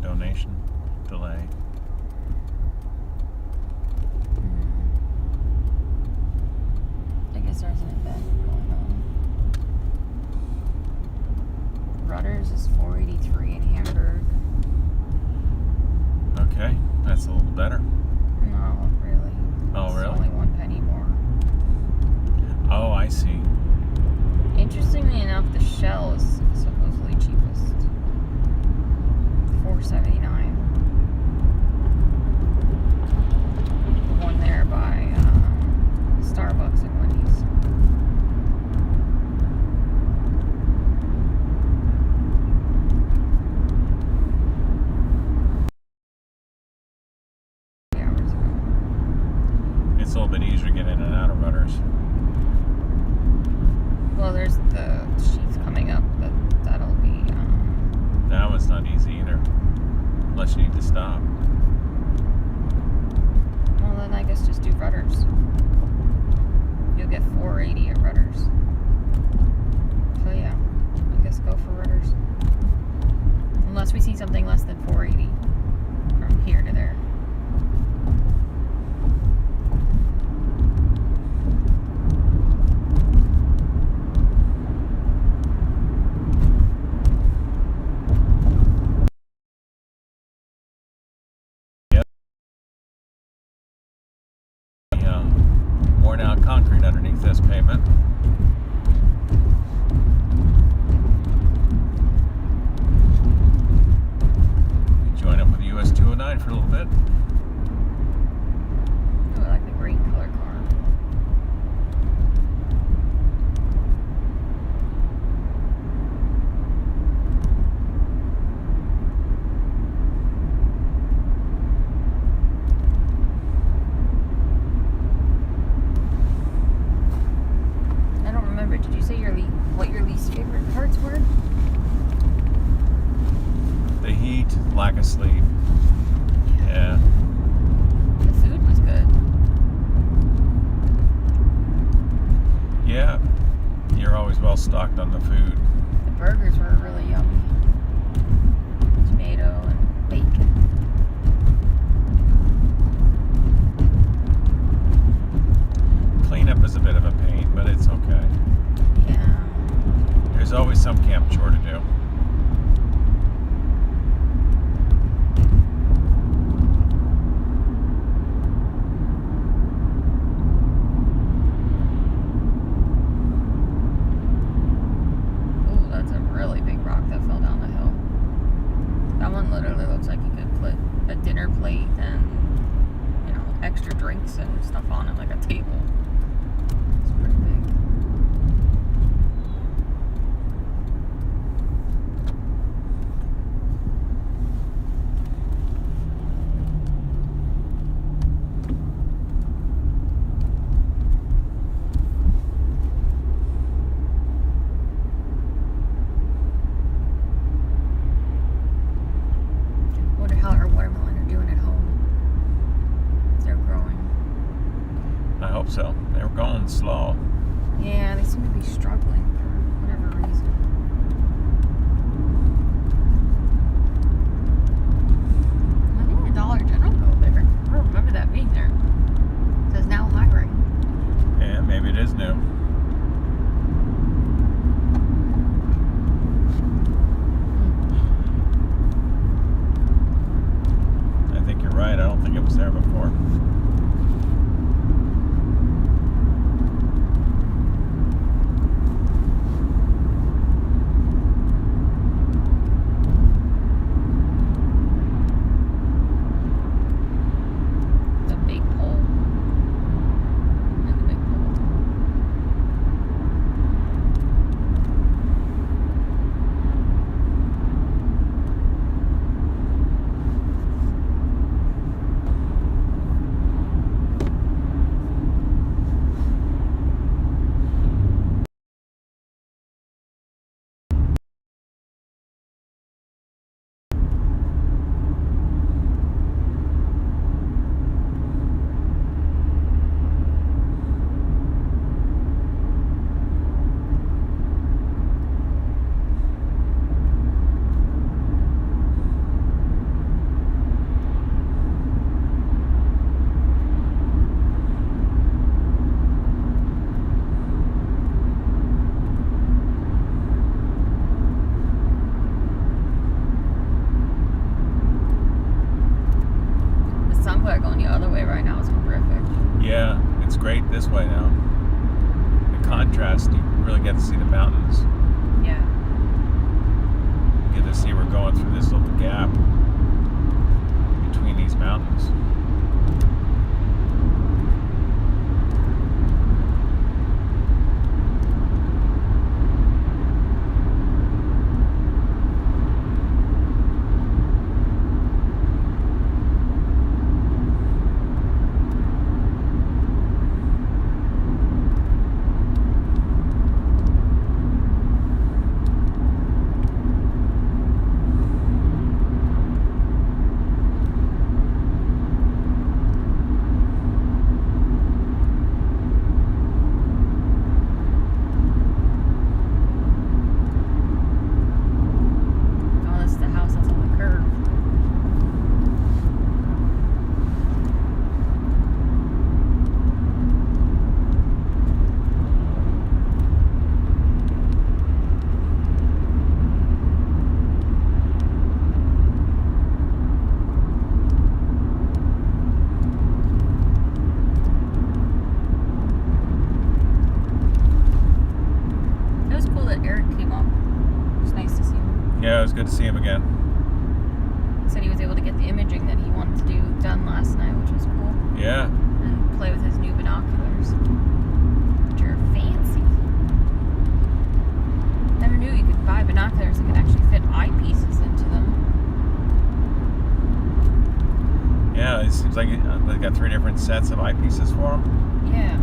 Donation delay. I guess there's an event going on. Rutter's is 483 in Hamburg. Okay, that's a little better. No, really. Oh, It's really? only 1 penny more. Oh, I see. Interestingly enough, the Shell is supposedly cheapest. 479. The one there by Starbucks and Wendy's. Hours ago. It's a little bit easier to get in and out of Rudders. Well, there's the sheets coming up, but that'll be. That one's not easy either. Unless you need to stop. Well, then I guess just do Rudders. You'll get 480 at Rudders. So yeah, I guess go for Rudders. Unless we see something less than 480 from here to there. Worn out concrete underneath this pavement. Join up with the US 209 for a little bit. Oh, I like the green color car. I don't remember. Did you say what your least favorite parts were? The heat, lack of sleep. Yeah. The food was good. Yeah. You're always well stocked on the food. The burgers were really yummy. Tomato and bacon. Cleanup is a bit of a pain, but it's okay. Yeah. There's always some camp chore to do. Ooh, that's a really big rock that fell down the hill. That one literally looks like you could put a dinner plate and, extra drinks and stuff on it, like a table. It's pretty big. Wonder how our watermelon are doing at home. If they're growing. I hope so. great this way now. The contrast, you really get to see the mountains. Yeah. You get to see we're going through this little gap between these mountains. Oh, this is the house that's on the curve. It was cool that Eric came up. It was nice to see him. Yeah, it was good to see him again. He said he was able to get the imaging that he wanted to do done last night, which was cool. Yeah. And play with his new binoculars, which are fancy. Never knew you could buy binoculars that could actually fit eyepieces into them. Yeah, it seems like they got 3 different sets of eyepieces for him. Yeah.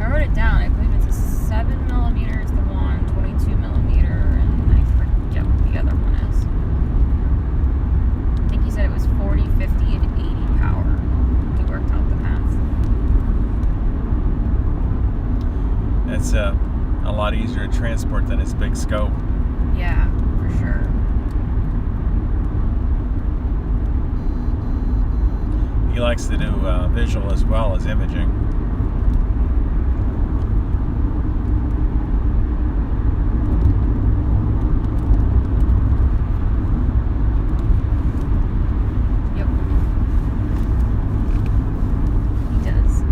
I wrote it down. I believe it's a 7mm is the one, 22mm, and I forget what the other one is. I think he said it was 40, 50, and 80 power. He worked out the math. It's a lot easier to transport than its big scope. Yeah, for sure. He likes to do visual as well as imaging. Yep. He does.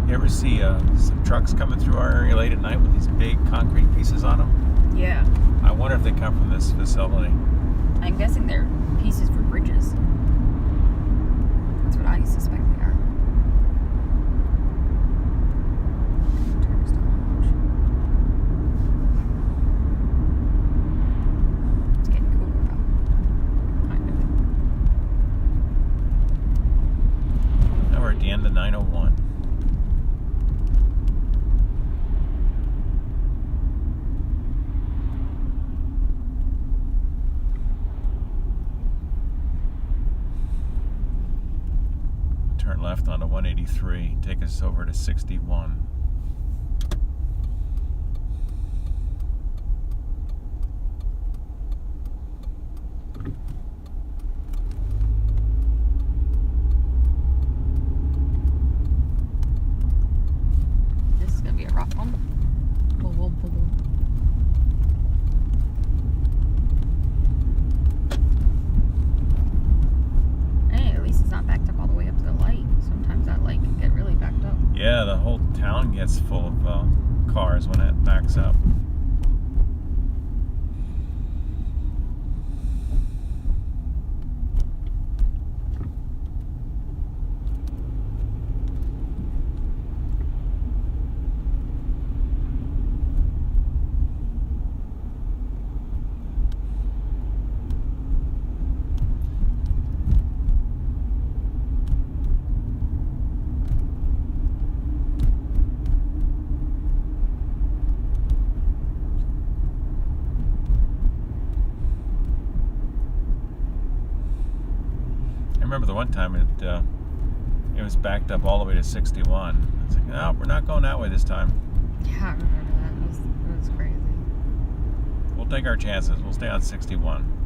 You ever see some trucks coming through our area late at night with these big concrete pieces on them? Yeah. I wonder if they come from this facility. I'm guessing they're pieces for bridges. That's what I suspect they are. Turn this down a notch. It's getting cooler now. Kind of. Now we're at the end of 901. Turn left onto 183, take us over to 61. This is gonna be a rough one. Boom, boom, boom, boom. Hey, at least it's not backed up all the way up to the light. Sometimes that light can get really backed up. Yeah, the whole town gets full of cars when it backs up. remember the one time it was backed up all the way to 61. It's like, no, we're not going that way this time. Yeah, I remember that. It was crazy. We'll take our chances. We'll stay on 61.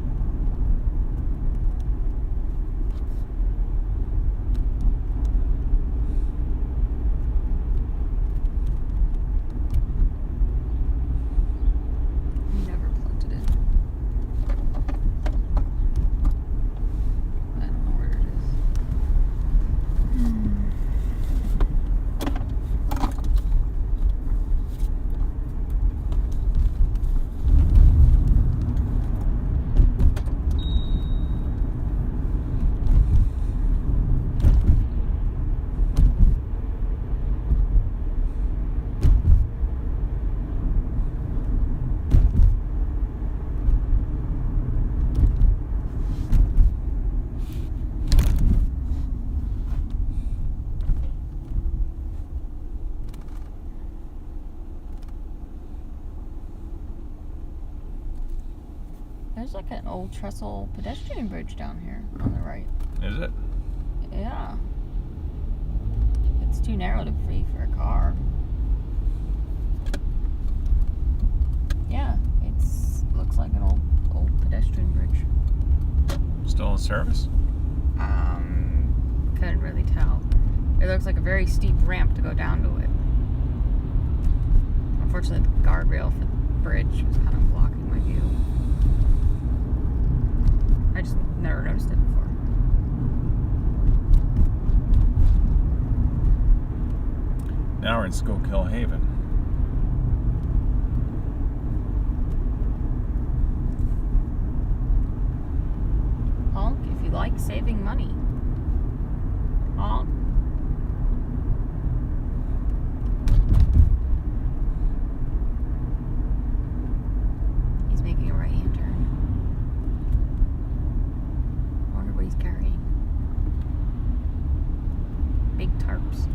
Never plugged it in. I don't know where it is. There's like an old trestle pedestrian bridge down here on the right. Is it? Yeah. It's too narrow to be for a car. Yeah, looks like an old pedestrian bridge. Still in service? Couldn't really tell. It looks like a very steep ramp to go down to it. Unfortunately, the guardrail for the bridge was kind of blocking my view. I just never noticed it before. Now we're in Schuylkill Haven. Honk if you like saving money. Honk. He's making a right-hand turn. I wonder what he's carrying. Big tarps.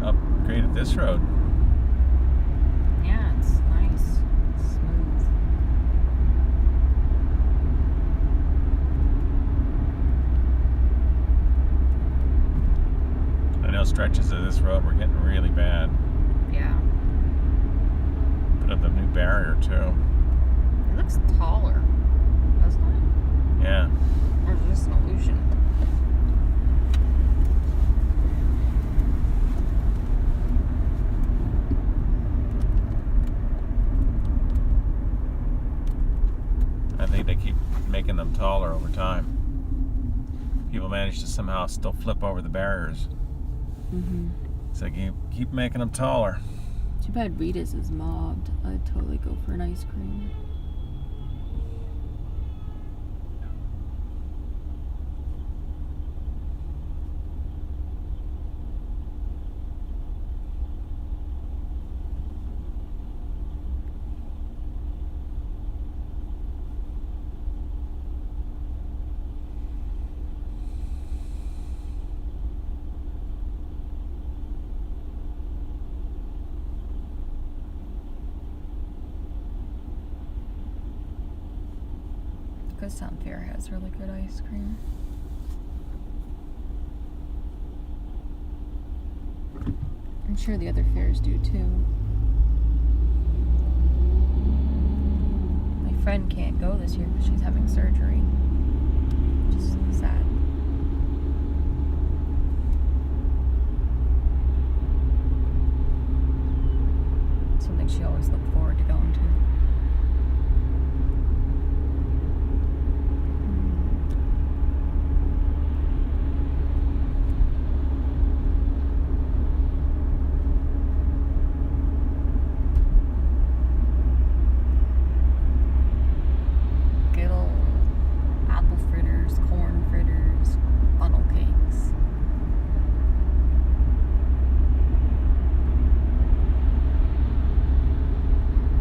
Upgraded this road. Yeah, it's nice. Smooth. I know stretches of this road were getting really bad. Yeah. Put up a new barrier too. It looks taller, doesn't it? Yeah. Or is this an illusion? I think they keep making them taller over time. People manage to somehow still flip over the barriers. Mm-hmm. So keep making them taller. Too bad Rita's is mobbed. I'd totally go for an ice cream. Kutztown Fair has really good ice cream. I'm sure the other fairs do too. My friend can't go this year because she's having surgery. Just sad. you always look forward to going to. Good old apple fritters, corn fritters, funnel cakes.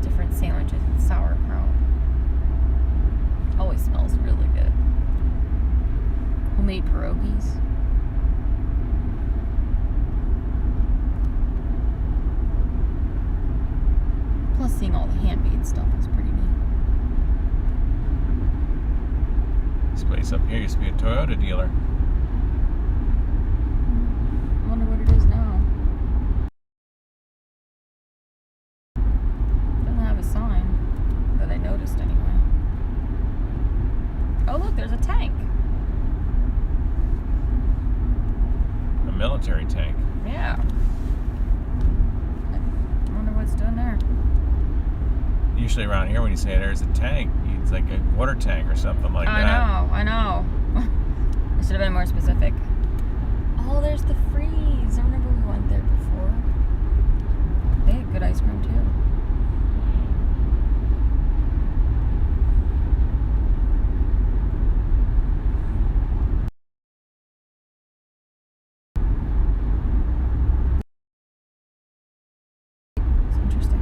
Different sandwiches with sauerkraut. Always smells really good. Homemade pierogies. Plus, seeing all the handmade stuff is pretty neat. This place up here used to be a Toyota dealer. I wonder what it is now. Doesn't have a sign that I noticed anyway. Oh, look, there's a tank. A military tank. Yeah. I wonder what's doing there. Usually around here when you say there's a tank, it's like a water tank or something like that. I know. I should have been more specific. Oh, there's the freeze. I remember we went there before. They had good ice cream too. It's interesting.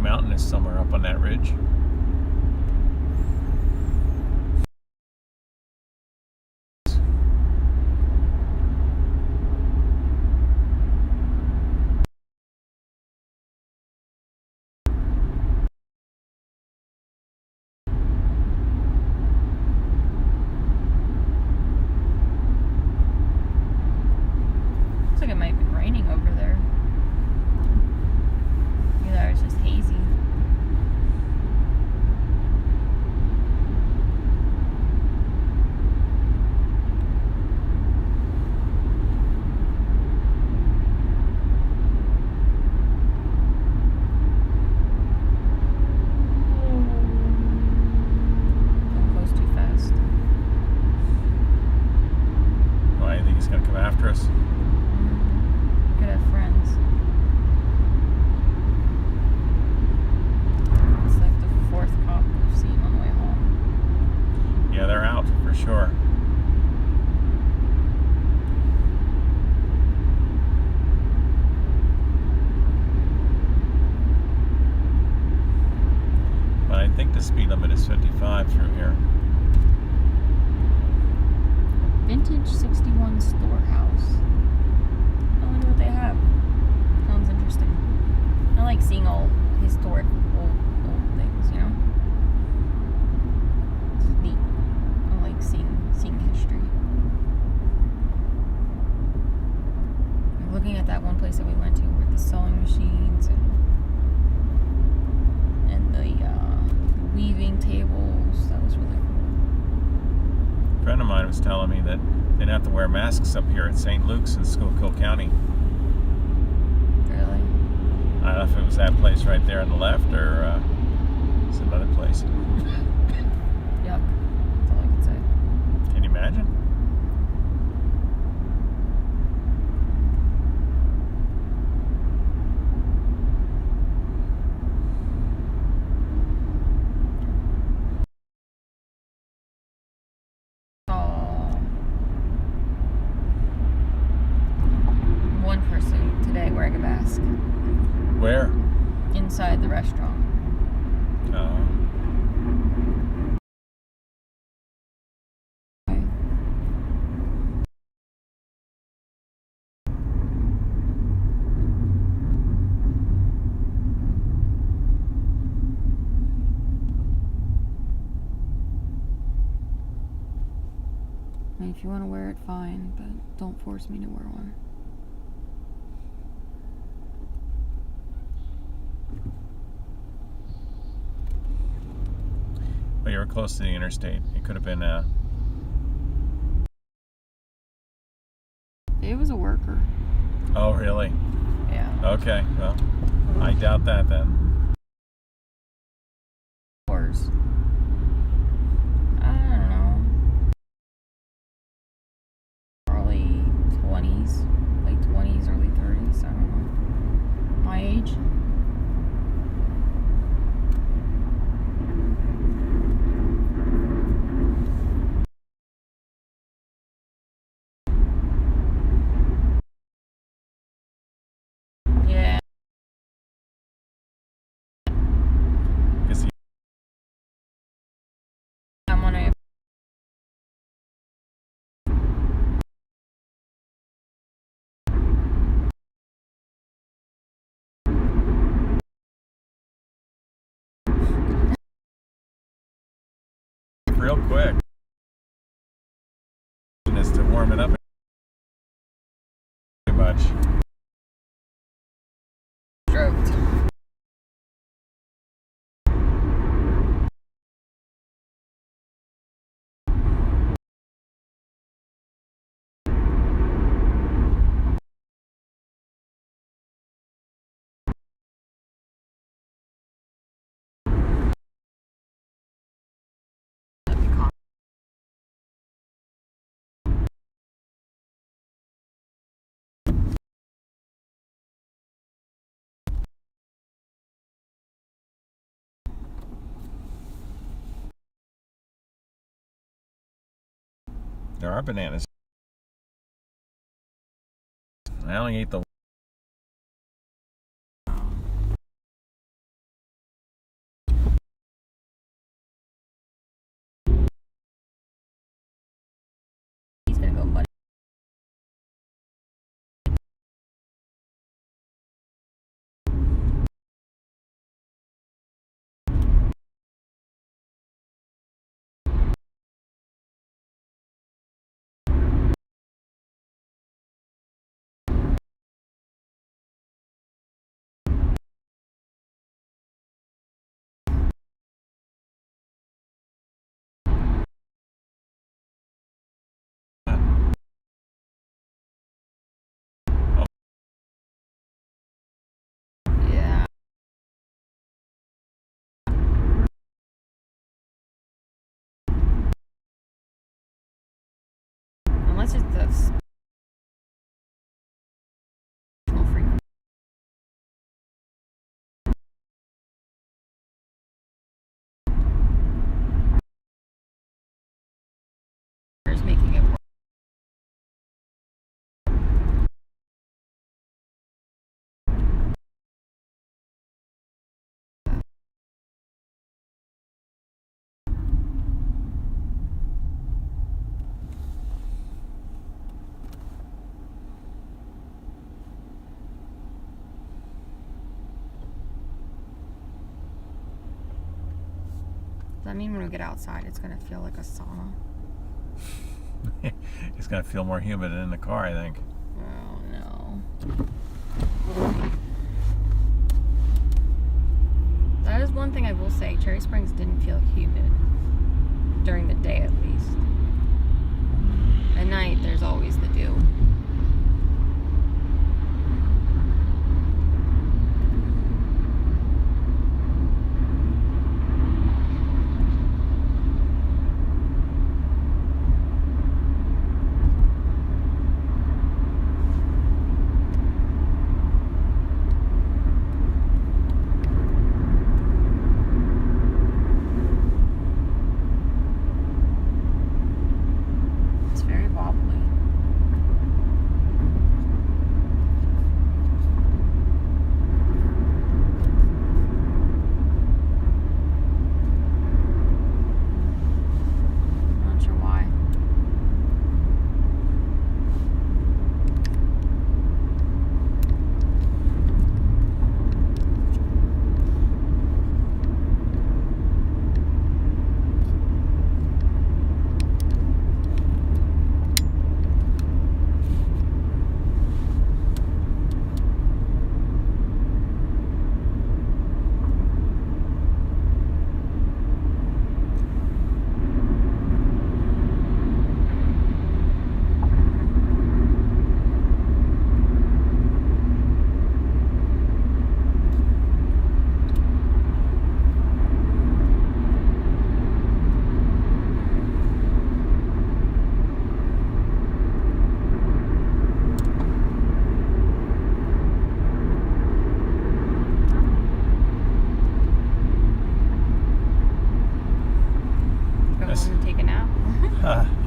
Mountain is somewhere up on that ridge. Looks like it might be raining over there. Either it's just hazy. Don't close too fast. Why, you think he's gonna come after us? Could have friends. It's like the fourth cop we've seen on the way home. Yeah, they're out for sure. But I think the speed limit is 55 through here. Vintage 61 storehouse. I wonder what they have. Sounds interesting. I like seeing all historic old things, you know? It's neat. I like seeing history. I'm looking at that one place that we went to with the sewing machines and the weaving tables. That was really cool. A friend of mine was telling me that they didn't have to wear masks up here at St. Luke's in Schuylkill County. Really? I don't know if it was that place right there on the left or some other place. Yuck. That's all I can say. Can you imagine? Oh. mask Where? inside the restaurant. Oh. I mean, if you want to wear it, fine, but don't force me to wear one. Well, you were close to the interstate. It could have been It was a worker. Oh, really? Yeah. Okay, well, I doubt that then. Hours. I don't know. Early 20s, late 20s, early 30s. I don't know. My age. Yeah. I'm on a Real quick. Is to warm it up too much. stroked. There are bananas. I only ate the He's gonna go muddy. Yeah. Unless it's the frequency is making it work. Does that mean when we get outside, it's gonna feel like a sauna? It's gonna feel more humid in the car, I think. Oh no. That is one thing I will say. Cherry Springs didn't feel humid during the day, at least. At night, there's always the dew. It's very wobbly.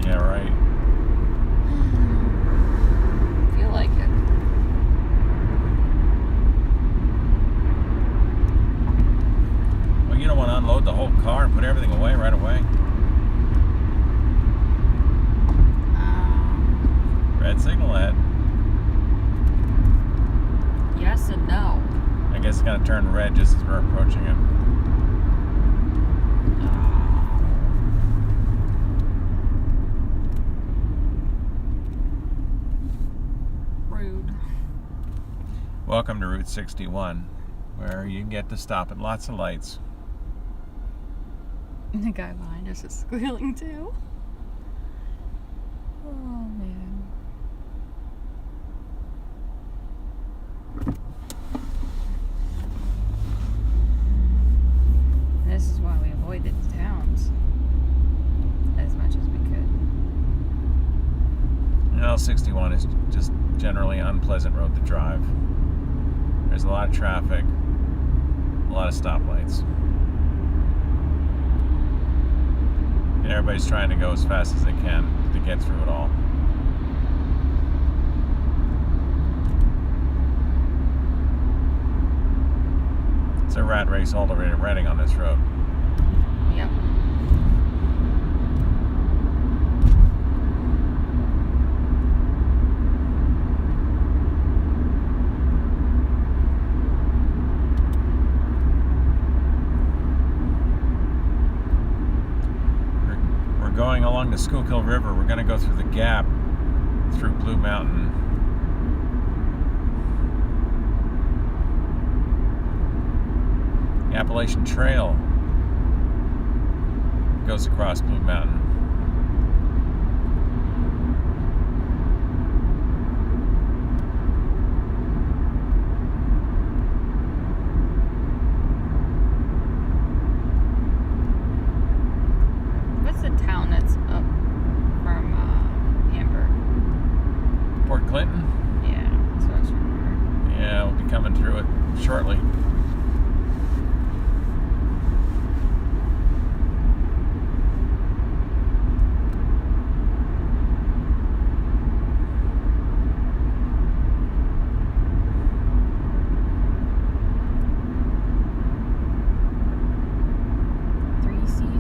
Yeah, right. Feel like it. Well, you don't want to unload the whole car and put everything away right away. Red signal ahead. Yes and no. I guess it's going to turn red just as we're approaching it. Rude. Welcome to Route 61, where you can get to stop at lots of lights. The guy behind us is squealing too. Oh man. This is why we avoided the towns as much as we could. Well, 61 is just generally an unpleasant road to drive. There's a lot of traffic, a lot of stoplights. And everybody's trying to go as fast as they can to get through it all. It's a rat race all the way to Reading on this road. Yep. We're going along the Schuylkill River. We're going to go through the gap through Blue Mountain. The Appalachian Trail goes across Blue Mountain. What's the town that's up from Hamburg? Port Clinton? Yeah, that's what I was remembering. Yeah, we'll be coming through it shortly.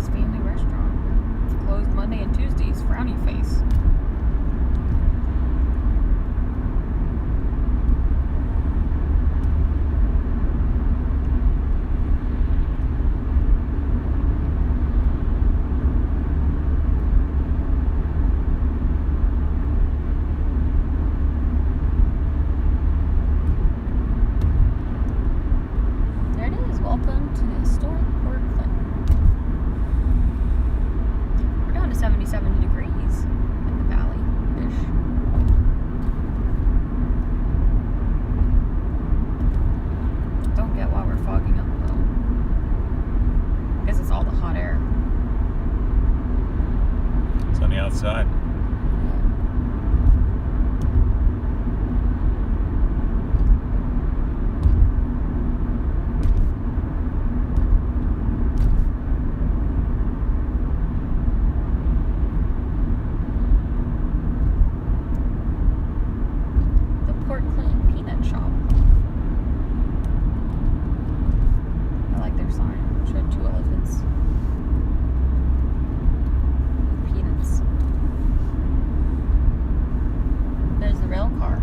Family restaurant. Closed Monday and Tuesdays. Frowny face. There it is. Welcome to the historic Port Clinton. We're down to 77 degrees in the valley-ish. Don't get why we're fogging up though. Because it's all the hot air. It's on the outside. Port Clinton Peanut Shop. I like their sign. It showed 2 elephants with peanuts. There's the rail car.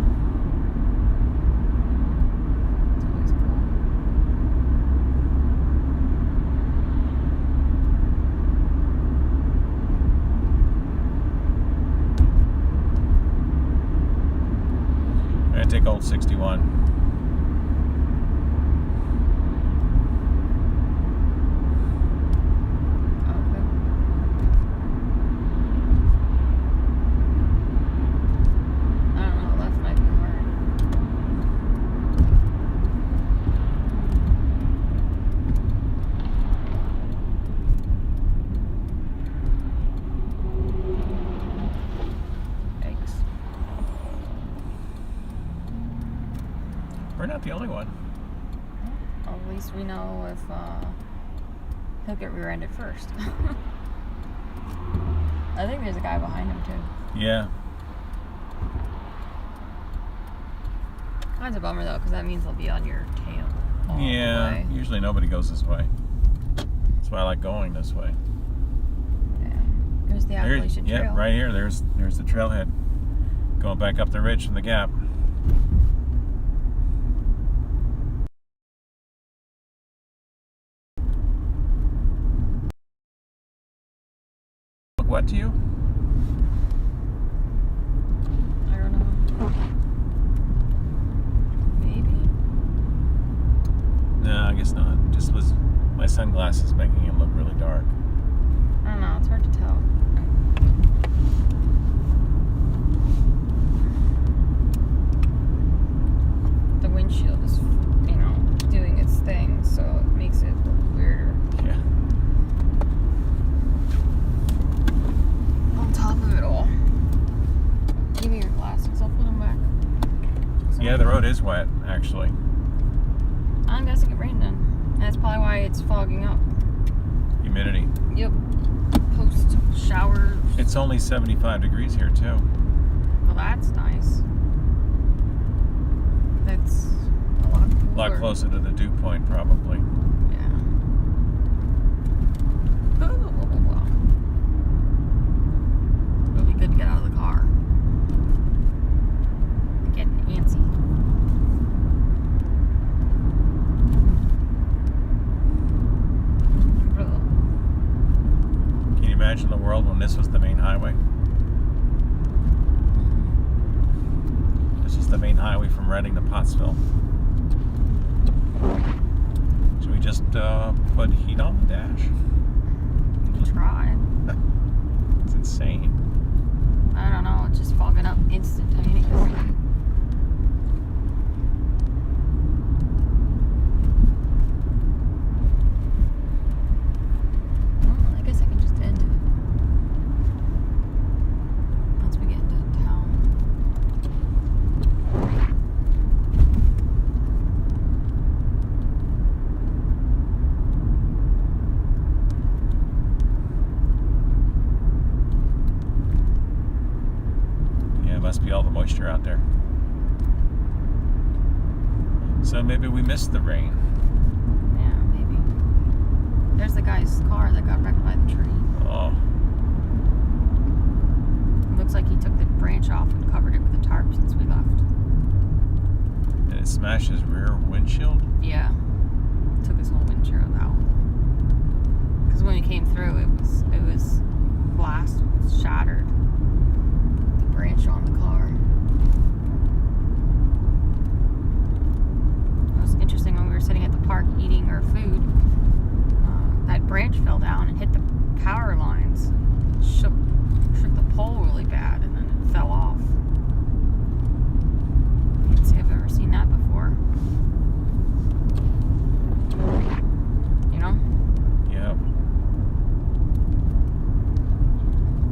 It's always cool. I'm going to take old 61. Okay. I don't know, left might be hard. Yikes. We're not the only one. Well, at least we know if he'll get rear-ended first. I think there's a guy behind him too. Yeah. Kind of a bummer though, because that means they'll be on your tail. All Yeah. the way. Usually nobody goes this way. That's why I like going this way. Yeah. There's the Appalachian Trail. Yeah, right here. There's the trailhead. Going back up the ridge from the gap. Look what to you? I don't know. Maybe? No, I guess not. Just was my sunglasses making it look really dark. I don't know. It's hard to tell. The windshield is, doing its thing, so it makes it look weirder. Yeah. On top of it all. Give me your glasses. I'll put them back. Yeah, the road is wet, actually. I'm guessing it rained then. And that's probably why it's fogging up. Humidity. Yep. Post shower. It's only 75 degrees here, too. Well, that's nice. That's a lot cooler. A lot closer to the dew point, probably. Yeah. It'll be good to get out of the car. Getting antsy. Can you imagine the world when this was the main highway? This is the main highway from Reading to Pottsville. Should we just put heat on the dash? You can try. It's insane. I don't know. It's just fogging up instantaneously. Well, I guess I can just end it. Once we get into town. Yeah, it must be all the moisture out there. So maybe we missed the rain. Yeah, maybe. There's the guy's car that got wrecked by the tree. Oh, It looks like he took the branch off and covered it with a tarp since we left. and it smashed his rear windshield? Yeah. Took his whole windshield out. Because when he came through, it was glass was shattered. The branch on the car. It was interesting when we were sitting at the park eating our food. That branch fell down and hit the power lines. Shook the pole really bad, and then it fell off. Can't say I've ever seen that before. You know? Yep.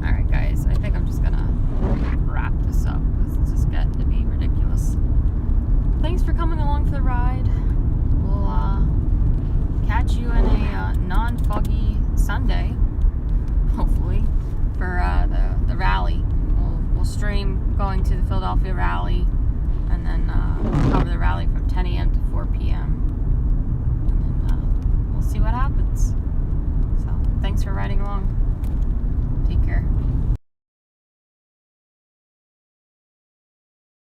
Alright guys, I think I'm just gonna wrap this up. This is just getting to be ridiculous. Thanks for coming along for the ride. We'll catch you in a non-foggy Sunday, hopefully, for the rally. We'll stream going to the Philadelphia rally, and then cover the rally from 10 a.m. to 4 p.m. And then we'll see what happens. So, thanks for riding along. Take care.